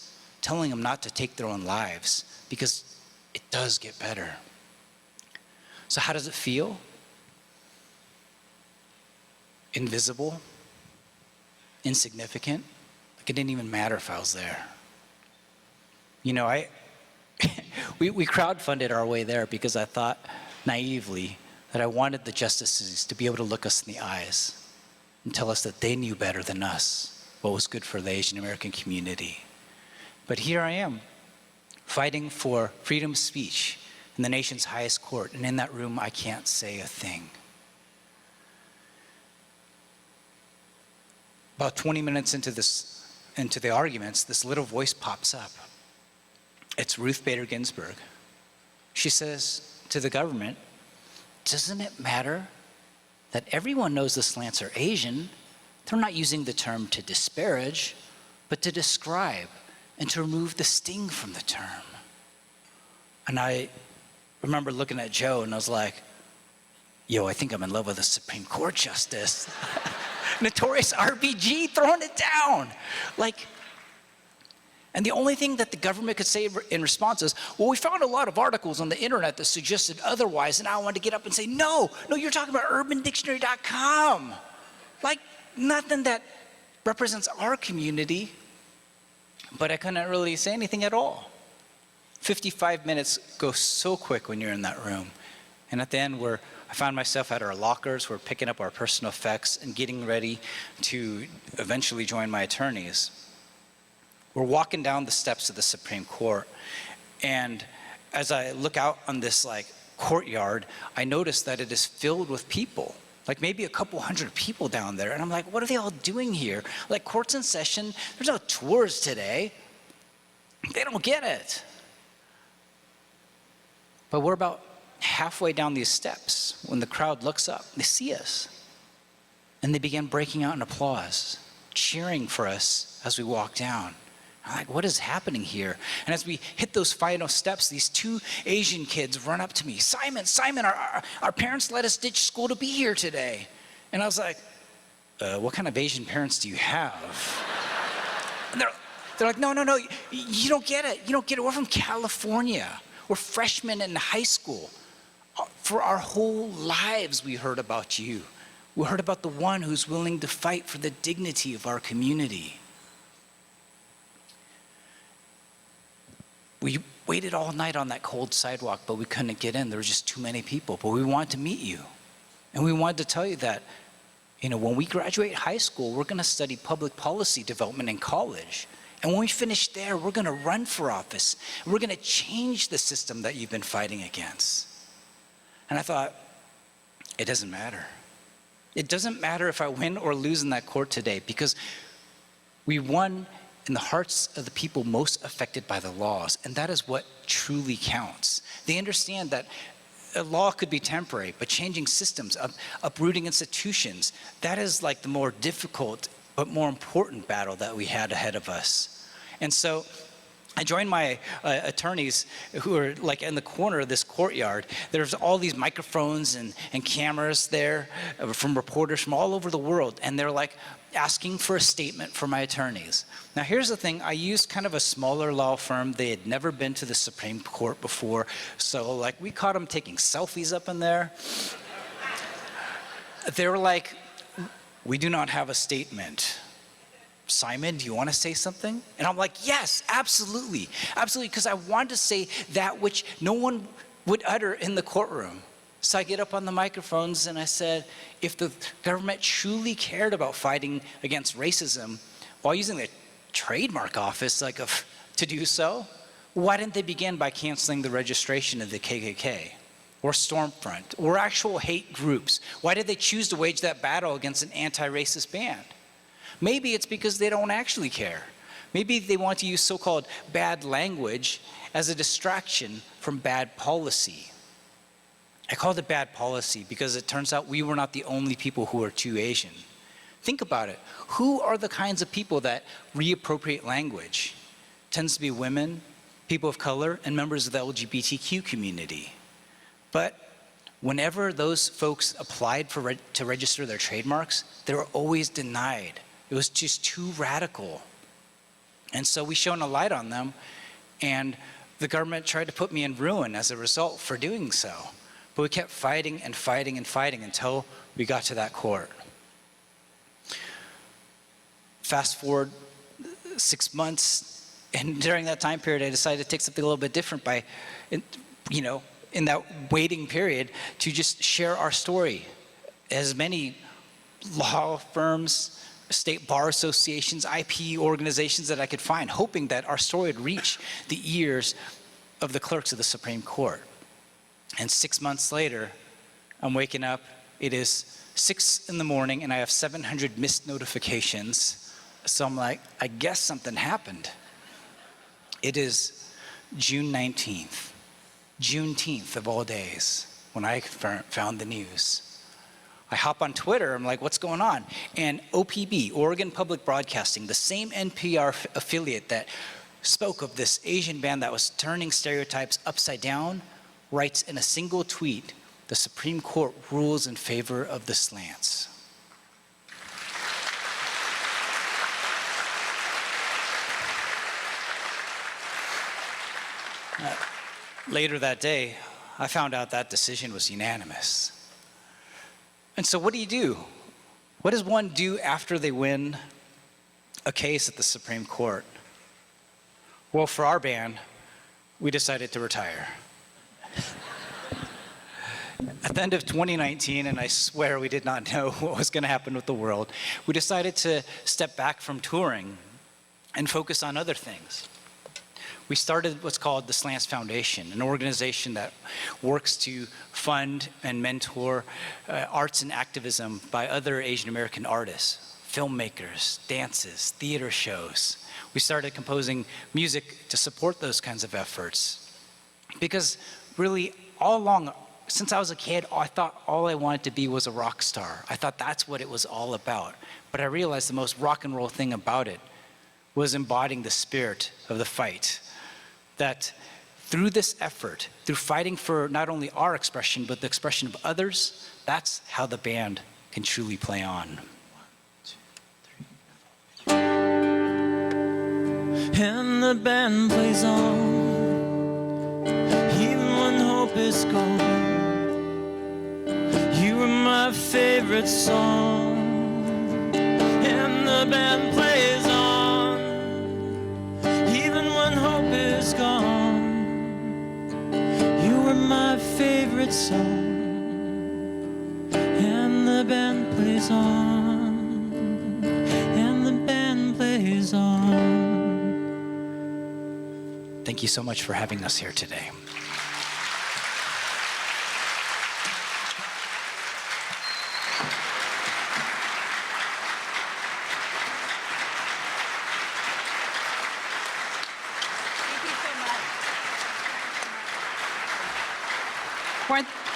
Speaker 9: telling them not to take their own lives, because it does get better. So how does it feel? Invisible? Insignificant? Like it didn't even matter if I was there. You know, we crowdfunded our way there because I thought naively that I wanted the justices to be able to look us in the eyes and tell us that they knew better than us. what was good for the Asian American community. But here I am, fighting for freedom of speech in the nation's highest court, and in that room, I can't say a thing. About 20 minutes into the arguments, this little voice pops up. It's Ruth Bader Ginsburg. She says to the government, doesn't it matter that everyone knows the Slants are Asian? They're not using the term to disparage, but to describe and to remove the sting from the term. And I remember looking at Joe and I was like, yo, I think I'm in love with a Supreme Court justice. Notorious RBG throwing it down. And the only thing that the government could say in response is, well, we found a lot of articles on the internet that suggested otherwise, and I wanted to get up and say, no, you're talking about urbandictionary.com. Nothing that represents our community, but I couldn't really say anything at all. 55 minutes go so quick when you're in that room. And at the end, I found myself at our lockers. We're picking up our personal effects and getting ready to eventually join my attorneys. We're walking down the steps of the Supreme Court. And as I look out on this courtyard, I notice that it is filled with people. Maybe a couple hundred people down there. And I'm like, what are they all doing here? Court's in session. There's no tours today. They don't get it. But we're about halfway down these steps when the crowd looks up. They see us. And they begin breaking out in applause, cheering for us as we walk down. I'm like, what is happening here? And as we hit those final steps, these two Asian kids run up to me. Simon, our parents let us ditch school to be here today. And I was like, what kind of Asian parents do you have? And they're like, no, you don't get it. You don't get it. We're from California. We're freshmen in high school. For our whole lives, we heard about you. We heard about the one who's willing to fight for the dignity of our community. We waited all night on that cold sidewalk, but we couldn't get in. There were just too many people. But we wanted to meet you. And we wanted to tell you that, when we graduate high school, we're going to study public policy development in college. And when we finish there, we're going to run for office. We're going to change the system that you've been fighting against. And I thought, it doesn't matter. It doesn't matter if I win or lose in that court today, because we won in the hearts of the people most affected by the laws, and that is what truly counts. They understand that a law could be temporary, but changing systems, uprooting institutions, that is the more difficult but more important battle that we had ahead of us. And so I joined my attorneys who are in the corner of this courtyard. There's all these microphones and cameras there from reporters from all over the world, and they're asking for a statement for my attorneys. Now here's the thing, I used kind of a smaller law firm. They had never been to the Supreme Court before, so we caught them taking selfies up in there. They were like, we do not have a statement. Simon, do you want to say something? And I'm like, yes, absolutely, because I wanted to say that which no one would utter in the courtroom. So I get up on the microphones and I said, if the government truly cared about fighting against racism while using the trademark office to do so, why didn't they begin by canceling the registration of the KKK or Stormfront or actual hate groups? Why did they choose to wage that battle against an anti-racist band? Maybe it's because they don't actually care. Maybe they want to use so-called bad language as a distraction from bad policy. I called it bad policy because it turns out we were not the only people who are too Asian. Think about it. Who are the kinds of people that reappropriate language? It tends to be women, people of color, and members of the LGBTQ community. But whenever those folks applied to register their trademarks, they were always denied. It was just too radical. And so we shone a light on them, and the government tried to put me in ruin as a result for doing so. But we kept fighting and fighting and fighting until we got to that court. Fast forward 6 months, and during that time period, I decided to take something a little bit different by, in that waiting period, to just share our story. As many law firms, state bar associations, IP organizations that I could find, hoping that our story would reach the ears of the clerks of the Supreme Court. And 6 months later, I'm waking up, it is 6 in the morning, and I have 700 missed notifications. So I'm like, I guess something happened. It is June 19th, Juneteenth of all days, when I found the news. I hop on Twitter, I'm like, what's going on? And OPB, Oregon Public Broadcasting, the same NPR affiliate that spoke of this Asian band that was turning stereotypes upside down, writes in a single tweet, the Supreme Court rules in favor of the Slants. Later that day, I found out that decision was unanimous. And so what do? What does one do after they win a case at the Supreme Court? Well, for our band, we decided to retire. At the end of 2019, and I swear we did not know what was going to happen with the world, we decided to step back from touring and focus on other things. We started what's called the Slants Foundation, an organization that works to fund and mentor arts and activism by other Asian American artists, filmmakers, dances, theater shows. We started composing music to support those kinds of efforts. Because really, all along, since I was a kid, I thought all I wanted to be was a rock star. I thought that's what it was all about. But I realized the most rock and roll thing about it was embodying the spirit of the fight. That through this effort, through fighting for not only our expression, but the expression of others, that's how the band can truly play on.
Speaker 4: 1, 2, 3, 4. And the band plays on, even when hope is gone. You were my favorite song, and the band plays on, even when hope is gone. You were my favorite song, and the band plays on, and the band plays on.
Speaker 9: Thank you so much for having us here today.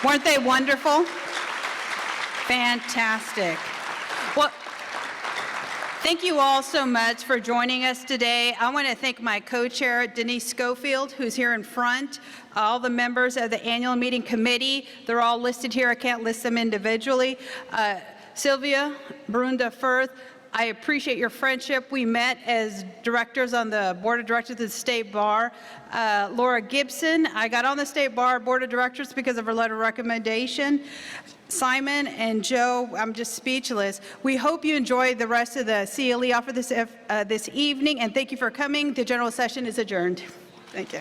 Speaker 1: Weren't they wonderful? Fantastic. Well, thank you all so much for joining us today. I want to thank my co-chair, Denise Schofield, who's here in front, all the members of the annual meeting committee. They're all listed here. I can't list them individually. Sylvia, Brunda Firth, I appreciate your friendship. We met as directors on the board of directors of the state bar. Laura Gibson, I got on the state bar board of directors because of her letter of recommendation. Simon and Joe, I'm just speechless. We hope you enjoy the rest of the CLE offer this evening, and thank you for coming. The general session is adjourned. Thank you.